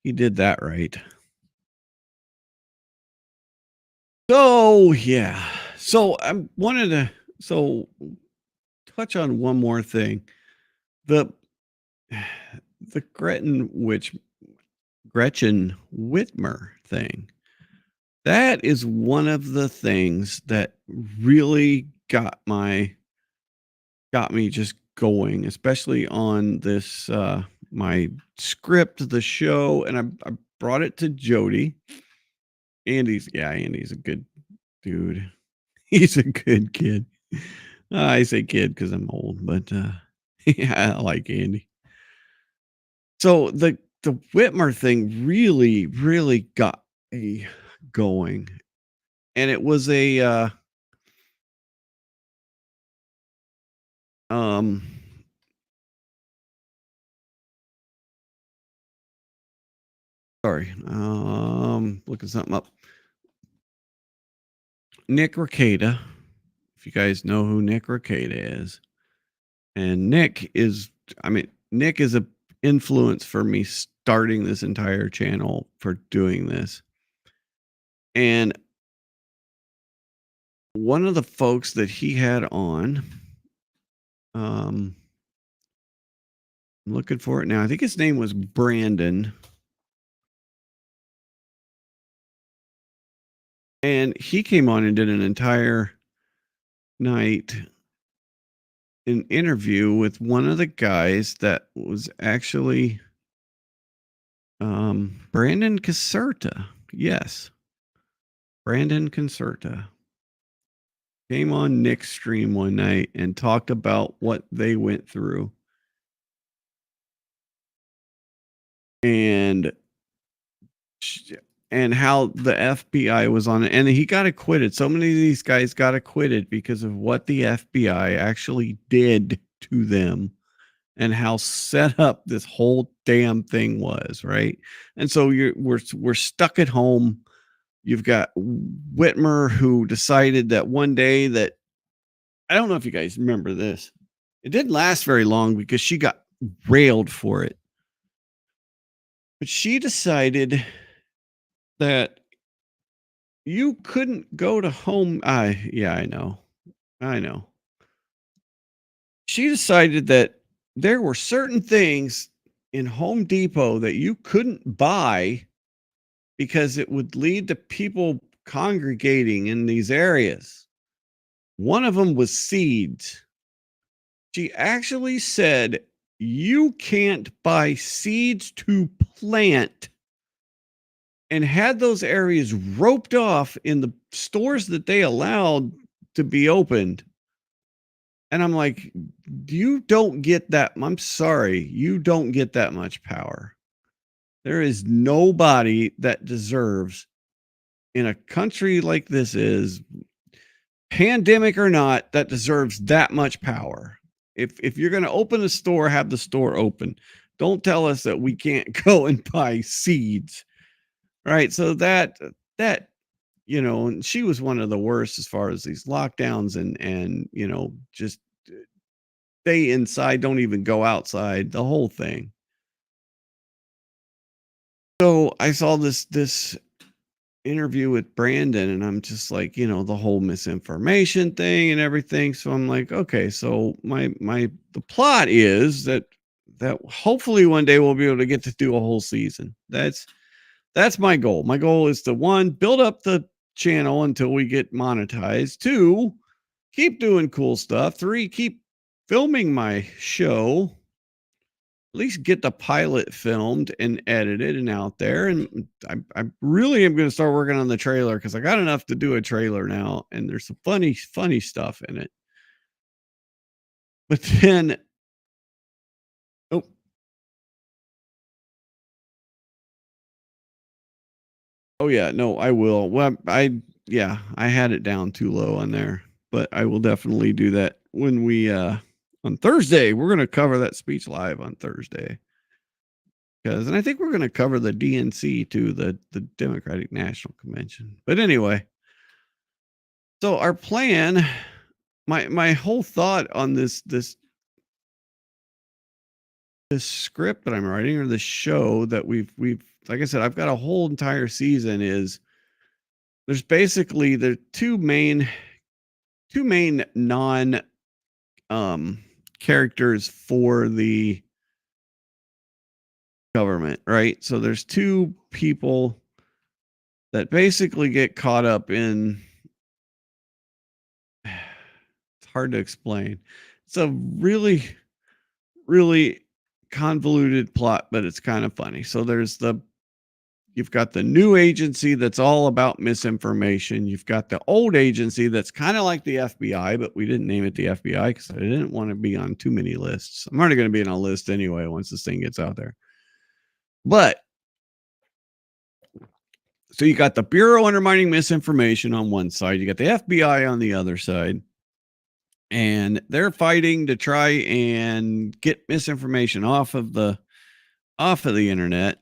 he did that right. So yeah, so I wanted to touch on one more thing. The Gretchen Whitmer thing. That is one of the things that really got me just going, especially on this my script, the show, and I brought it to Jody. Andy's a good dude. He's a good kid. I say kid because I'm old, but yeah, I like Andy. So the Whitmer thing really, really got me going, and it was a sorry, looking something up. Nick Rekieta, if you guys know who Nick Rekieta is, and Nick is a influence for me starting this entire channel for doing this. And one of the folks that he had on, I'm looking for it now. I think his name was Brandon. And he came on and did an entire night an interview with one of the guys that was actually Brandon Caserta. Yes. Brandon Caserta came on Nick's stream one night and talked about what they went through. And how the FBI was on it. And he got acquitted. So many of these guys got acquitted because of what the FBI actually did to them and how set up this whole damn thing was, right? And so we're stuck at home. You've got Whitmer, who decided that one day that, I don't know if you guys remember this. It didn't last very long because she got railed for it. But she decided that you couldn't go to home. Yeah, I know. I know. She decided that there were certain things in Home Depot that you couldn't buy because it would lead to people congregating in these areas. One of them was seeds. She actually said you can't buy seeds to plant, and had those areas roped off in the stores that they allowed to be opened. And I'm like, you don't get that. I'm sorry, you don't get that much power. There is nobody that deserves, in a country like this is, pandemic or not, that deserves that much power. If you're going to open a store, have the store open. Don't tell us that we can't go and buy seeds. Right? So that and she was one of the worst as far as these lockdowns and just stay inside, don't even go outside, the whole thing. So I saw this interview with Brandon, and I'm just like, the whole misinformation thing and everything. So I'm like, okay, so the plot is that hopefully one day we'll be able to get to do a whole season. That's my goal. My goal is to, one, build up the channel until we get monetized. Two, keep doing cool stuff. Three, keep filming my show. At least get the pilot filmed and edited and out there. And I really am going to start working on the trailer because I got enough to do a trailer now, and there's some funny stuff in it. But then, oh, yeah, no, I will. Well, I had it down too low on there, but I will definitely do that when we on Thursday. We're going to cover that speech live on Thursday. And I think we're going to cover the DNC too, the Democratic National Convention. But anyway, so our plan, my whole thought on this script that I'm writing, or the show that we've like I said, I've got a whole entire season. Is there's basically the two main non characters for the government, right? So there's two people that basically get caught up in, it's hard to explain. It's a really, really convoluted plot, but it's kind of funny. So you've got the new agency that's all about misinformation. You've got the old agency that's kind of like the FBI, but we didn't name it the FBI because I didn't want to be on too many lists. I'm already going to be on a list anyway once this thing gets out there. But so you got the Bureau undermining misinformation on one side, you got the FBI on the other side, and they're fighting to try and get misinformation off of the internet.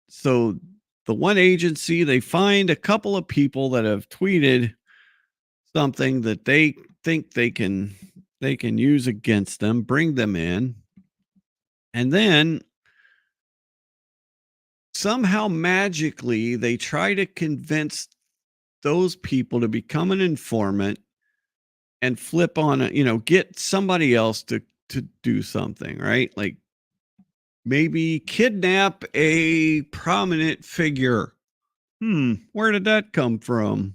So the one agency, they find a couple of people that have tweeted something that they think they can use against them, bring them in, and then somehow magically they try to convince those people to become an informant and flip on it, get somebody else to do something, right? Like maybe kidnap a prominent figure. Where did that come from?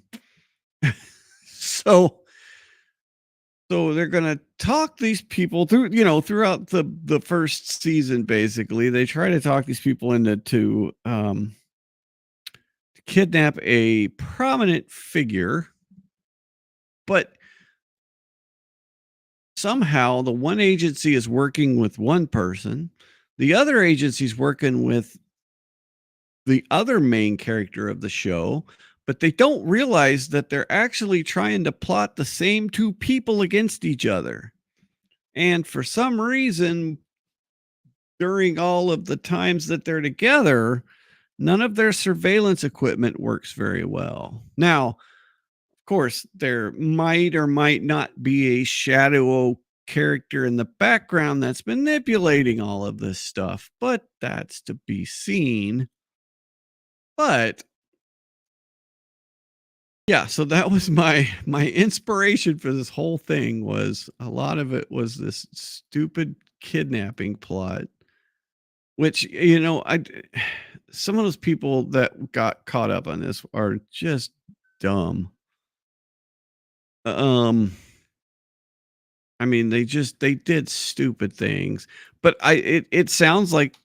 So they're going to talk these people through, throughout the first season. Basically, they try to talk these people into to kidnap a prominent figure, but somehow the one agency is working with one person, the other agency is working with the other main character of the show, but they don't realize that they're actually trying to plot the same two people against each other. And for some reason, during all of the times that they're together, none of their surveillance equipment works very well. Now, of course, there might or might not be a shadow character in the background that's manipulating all of this stuff, but that's to be seen. But Yeah, so that was my inspiration for this whole thing. Was a lot of it was this stupid kidnapping plot, which, some of those people that got caught up on this are just dumb. Um, I mean, they did stupid things, but it sounds like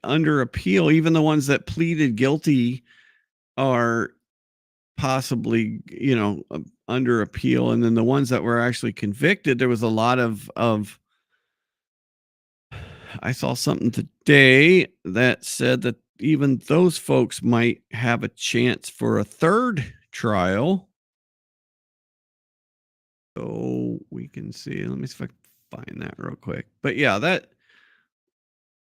under appeal, even the ones that pleaded guilty are possibly, under appeal, and then the ones that were actually convicted, there was a lot of I saw something today that said that even those folks might have a chance for a third trial. So we can see. Let me see if I can find that real quick. But yeah, that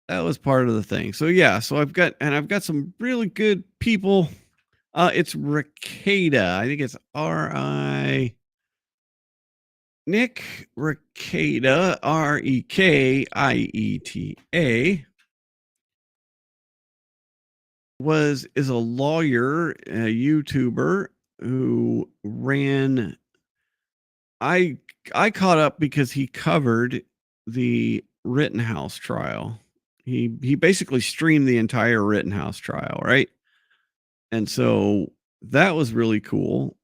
was part of the thing. So yeah, so I've got some really good people. It's Ricada. I think it's Nick Rekieta, Rekieta, is a lawyer, a YouTuber who ran. I I caught up because he covered the Rittenhouse trial. He basically streamed the entire Rittenhouse trial, right? And so that was really cool.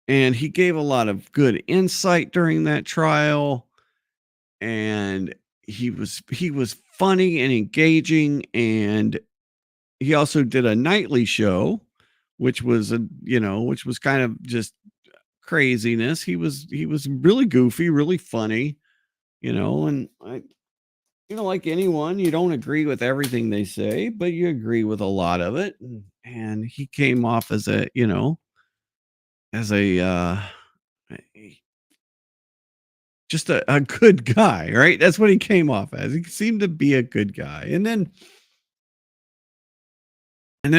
And he gave a lot of good insight during that trial, and he was funny and engaging, and he also did a nightly show, which was kind of just craziness. He was really goofy, really funny, and like anyone, you don't agree with everything they say, but you agree with a lot of it. And he came off as a just a good guy, right? That's what he came off as. He seemed to be a good guy. And then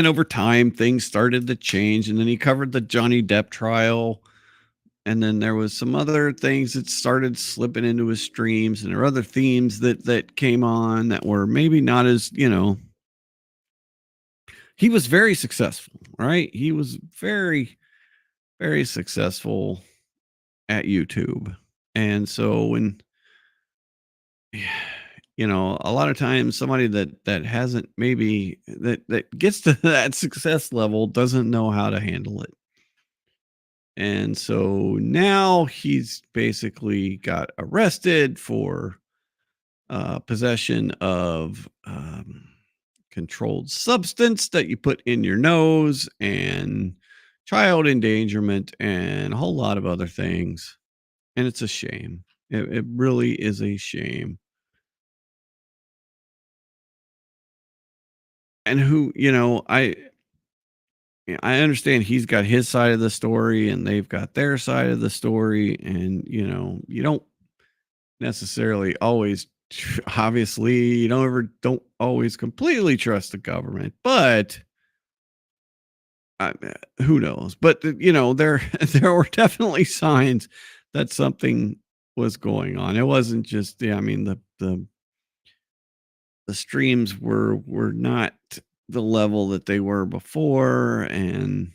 over time things started to change, and then he covered the Johnny Depp trial, and then there was some other things that started slipping into his streams, and there were other themes that came on that were maybe not as, he was very successful, right? He was very, very successful at YouTube. And so when a lot of times somebody that hasn't maybe that gets to that success level doesn't know how to handle it. And so now he's basically got arrested for possession of controlled substance that you put in your nose, and child endangerment, and a whole lot of other things. And it's a shame. It really is a shame. And I understand he's got his side of the story and they've got their side of the story. And, you don't necessarily always, obviously, you don't always completely trust the government, but who knows? But, there, there were definitely signs that something was going on. It wasn't just, yeah, I mean, the streams were not the level that they were before. And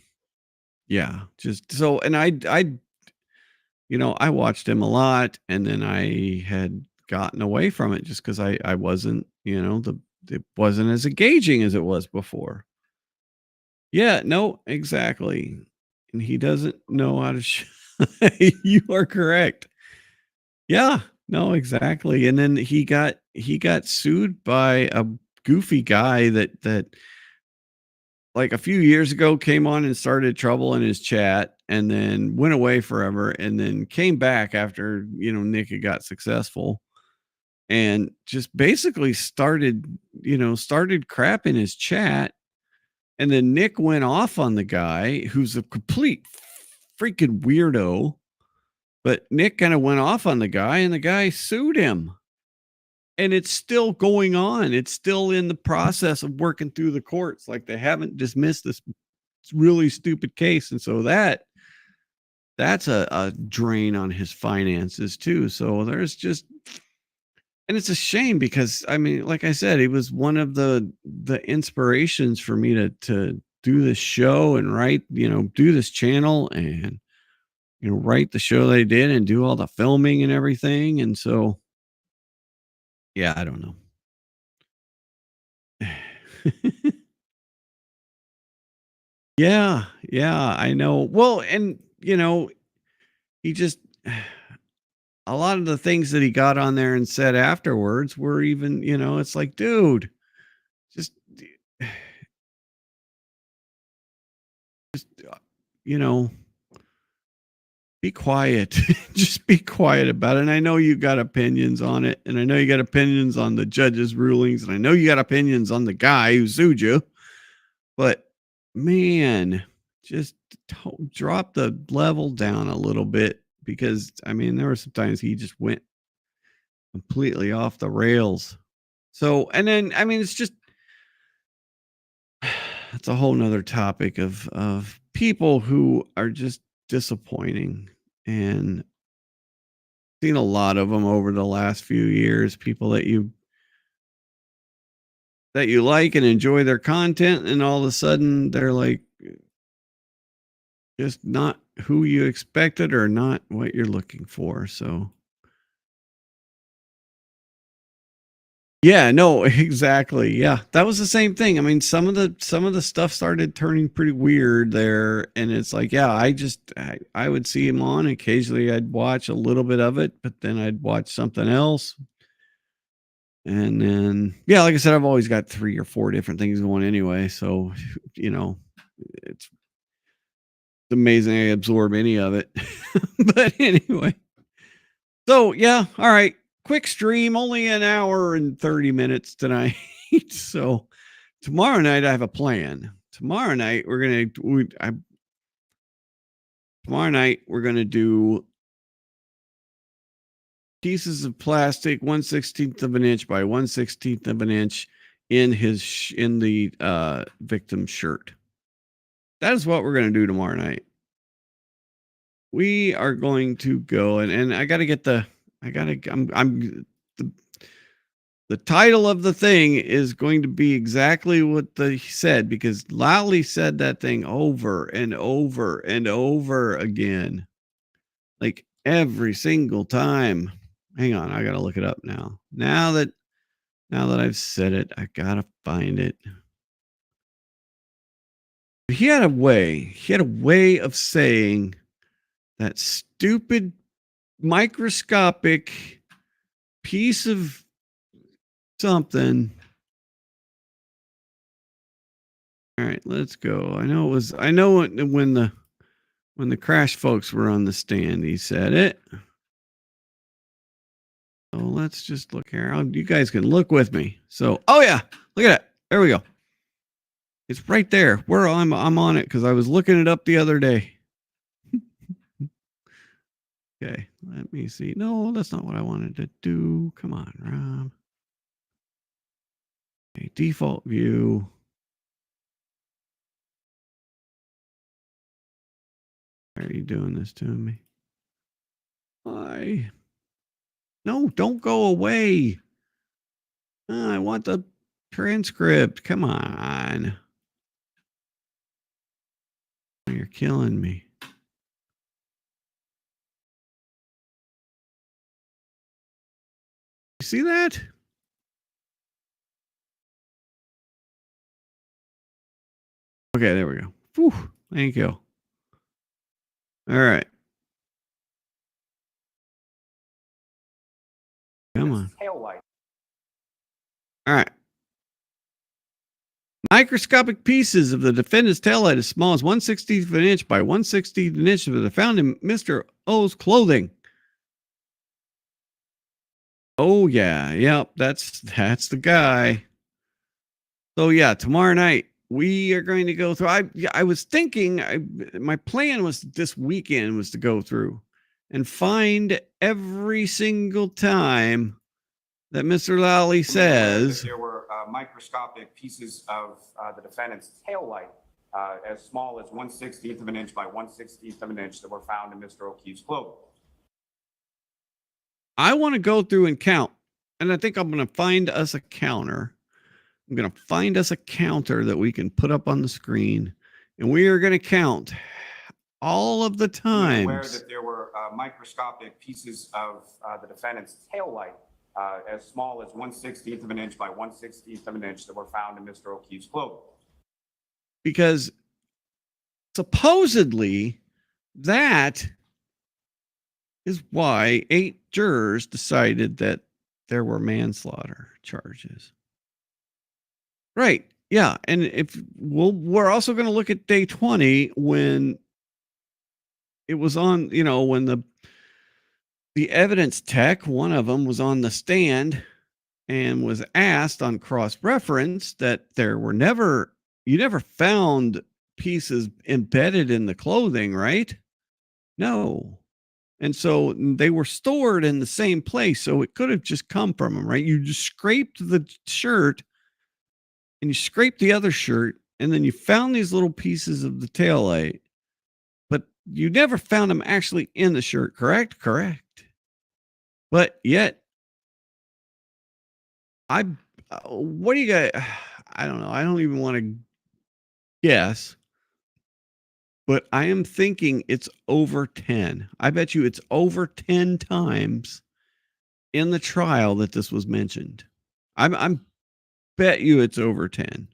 yeah, just so, and I watched him a lot, and then I had gotten away from it just because I wasn't, it wasn't as engaging as it was before. Yeah, no, exactly. And he doesn't know how to you are correct. Yeah, no, exactly. And then he got sued by a goofy guy that like a few years ago came on and started trouble in his chat, and then went away forever, and then came back after, Nick had got successful, and just basically started crap in his chat. And then Nick went off on the guy, who's a complete freaking weirdo. But Nick kind of went off on the guy, and the guy sued him. And it's still going on. It's still in the process of working through the courts. Like, they haven't dismissed this really stupid case. And so that's a drain on his finances too. So there's just, and it's a shame because, I mean, like I said, it was one of the inspirations for me to do this show and write, do this channel and, write the show they did and do all the filming and everything. And so, yeah, I don't know. Yeah, yeah, I know. Well, and he just a lot of the things that he got on there and said afterwards were even, it's like, dude, just just you know, be quiet. Just be quiet about it. And I know you got opinions on it, and I know you got opinions on the judge's rulings, and I know you got opinions on the guy who sued you. But man, just drop the level down a little bit, because I mean, there were some times he just went completely off the rails. So, and then I mean, it's just that's a whole nother topic of people who are just disappointing, and seen a lot of them over the last few years. People that you like and enjoy their content, and all of a sudden they're like just not who you expected or not what you're looking for. So yeah, no, exactly. Yeah, that was the same thing. I mean, some of the stuff started turning pretty weird there, and it's like, yeah, I would see him on occasionally. I'd watch a little bit of it, but then I'd watch something else. And then, yeah, like I said, I've always got 3 or 4 different things going anyway. So, it's amazing I absorb any of it. But anyway, so yeah, all right. Quick stream, only an hour and 30 minutes tonight. So tomorrow night I have a plan. Tomorrow night we're gonna do pieces of plastic 1/16 of an inch by 1/16 of an inch in the victim's shirt. That is what we're going to do tomorrow night. We are going to go and I got to get the title of the thing is going to be exactly what he said, because Lally said that thing over and over and over again, like every single time. Hang on, I got to look it up now. Now that I've said it, I got to find it. He had a way of saying that stupid microscopic piece of something. All right, let's go. I know when the crash folks were on the stand, he said it. So let's just look here. You guys can look with me. So, oh yeah, look at that. There we go. It's right there. Where I'm on it because I was looking it up the other day. Okay, let me see. No, that's not what I wanted to do. Come on, Rob. Okay, default view. Why are you doing this to me? Why? No, don't go away. I want the transcript. Come on. You're killing me. You see that? Okay, there we go. Whew, thank you. All right. Come on. Tail light. All right. Microscopic pieces of the defendant's taillight as small as 1/16 of an inch by 1/16 of an inch were found in Mr. O's clothing. Oh yeah, yep, that's the guy. So yeah, tomorrow night we are going to go through. I was thinking, my plan was this weekend was to go through and find every single time that Mr. Lally says there were microscopic pieces of the defendant's tail light as small as 1/16 of an inch by 1/16 of an inch that were found in Mr. O'Keefe's clothing. I want to go through and count, and I think I'm going to find us a counter I'm going to find us a counter that we can put up on the screen, and we are going to count all of the Made aware times. that there were microscopic pieces of the defendant's tail light as small as 1/16 of an inch by 1/16 of an inch that were found in Mr. O'Keefe's clothing. Because supposedly that is why 8 jurors decided that there were manslaughter charges. Right. Yeah. And if we're also going to look at day 20 when it was on, when the evidence tech, one of them was on the stand and was asked on cross reference that you never found pieces embedded in the clothing, right? No. And so they were stored in the same place. So it could have just come from them, right? You just scraped the shirt and you scraped the other shirt, and then you found these little pieces of the taillight, but you never found them actually in the shirt, correct? Correct. But yet, what do you got? I don't know. I don't even want to guess, but I am thinking it's over 10. I bet you it's over 10 times in the trial that this was mentioned. I'm bet you it's over 10.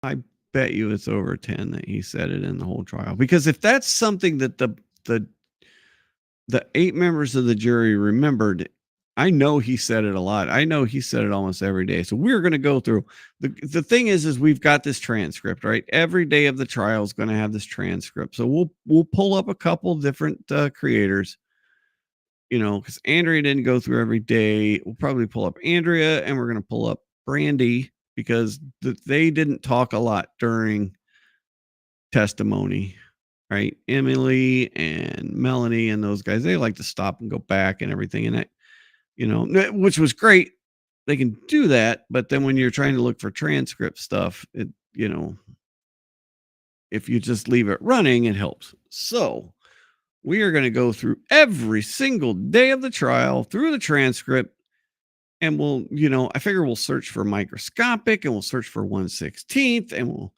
I bet you it's over 10 that he said it in the whole trial. Because if that's something that the 8 members of the jury remembered, I know he said it a lot. I know he said it almost every day. So we're going to go through the thing is we've got this transcript, right? Every day of the trial is going to have this transcript. So we'll pull up a couple different creators, because Andrea didn't go through every day. We'll probably pull up Andrea, and we're going to pull up Brandy because they didn't talk a lot during testimony, right? Emily and Melanie and those guys, they like to stop and go back and everything. And that, which was great. They can do that. But then when you're trying to look for transcript stuff, if you just leave it running, it helps. So we are going to go through every single day of the trial through the transcript. And I figure we'll search for microscopic and we'll search for 1/16 and we'll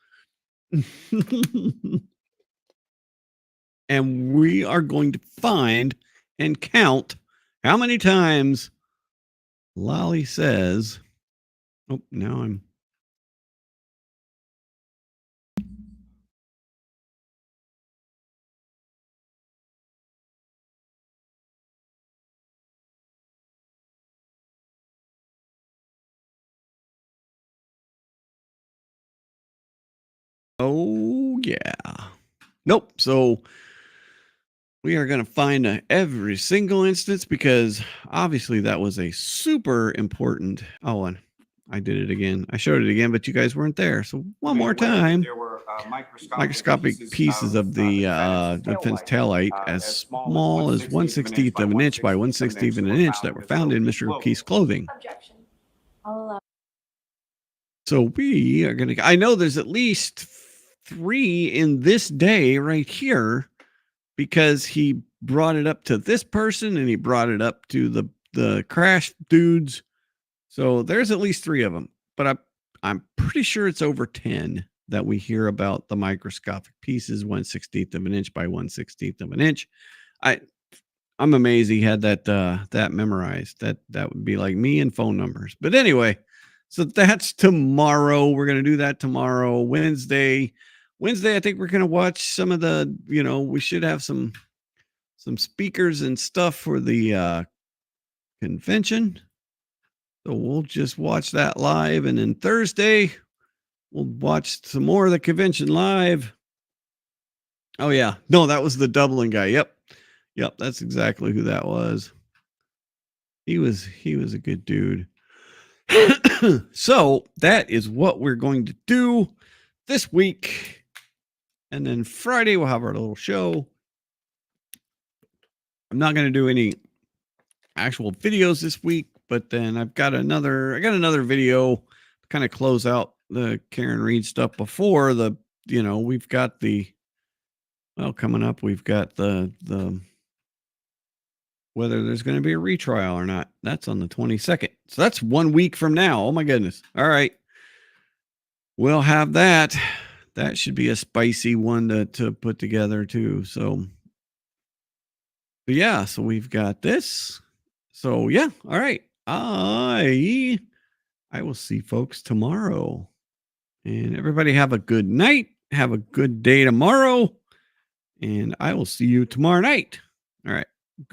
and we are going to find and count how many times Lolly says, oh, now I'm. Oh, yeah. Nope. So we are going to find every single instance because obviously that was a super important. Oh, and I did it again. I showed it again, but you guys weren't there. So one more time. There were microscopic pieces of the defense taillight as small as 1/16 of an inch by 1/16 of an inch that were found in Mr. O'Keefe's clothing. Objection. I'll allow. So we are going to, I know there's at least 3 in this day right here because he brought it up to this person and he brought it up to the crash dudes. So there's at least 3 of them, but I'm pretty sure it's over 10 that we hear about the microscopic pieces 1/16 of an inch by 1/16 of an inch. I'm amazed he had that memorized. That would be like me and phone numbers. But anyway, so that's tomorrow. We're going to do that tomorrow. Wednesday, I think we're going to watch some of the, we should have some speakers and stuff for the convention. So we'll just watch that live. And then Thursday, we'll watch some more of the convention live. Oh, yeah. No, that was the Dublin guy. Yep. That's exactly who that was. He was a good dude. So that is what we're going to do this week. And then Friday, we'll have our little show. I'm not going to do any actual videos this week, but then I got another video to kind of close out the Karen Reed stuff before we've got coming up, we've got the whether there's going to be a retrial or not. That's on the 22nd. So that's 1 week from now. Oh my goodness. All right. We'll have that. That should be a spicy one to put together too. So yeah, so we've got this. So yeah, all right. I will see folks tomorrow. And everybody have a good night. Have a good day tomorrow. And I will see you tomorrow night. All right.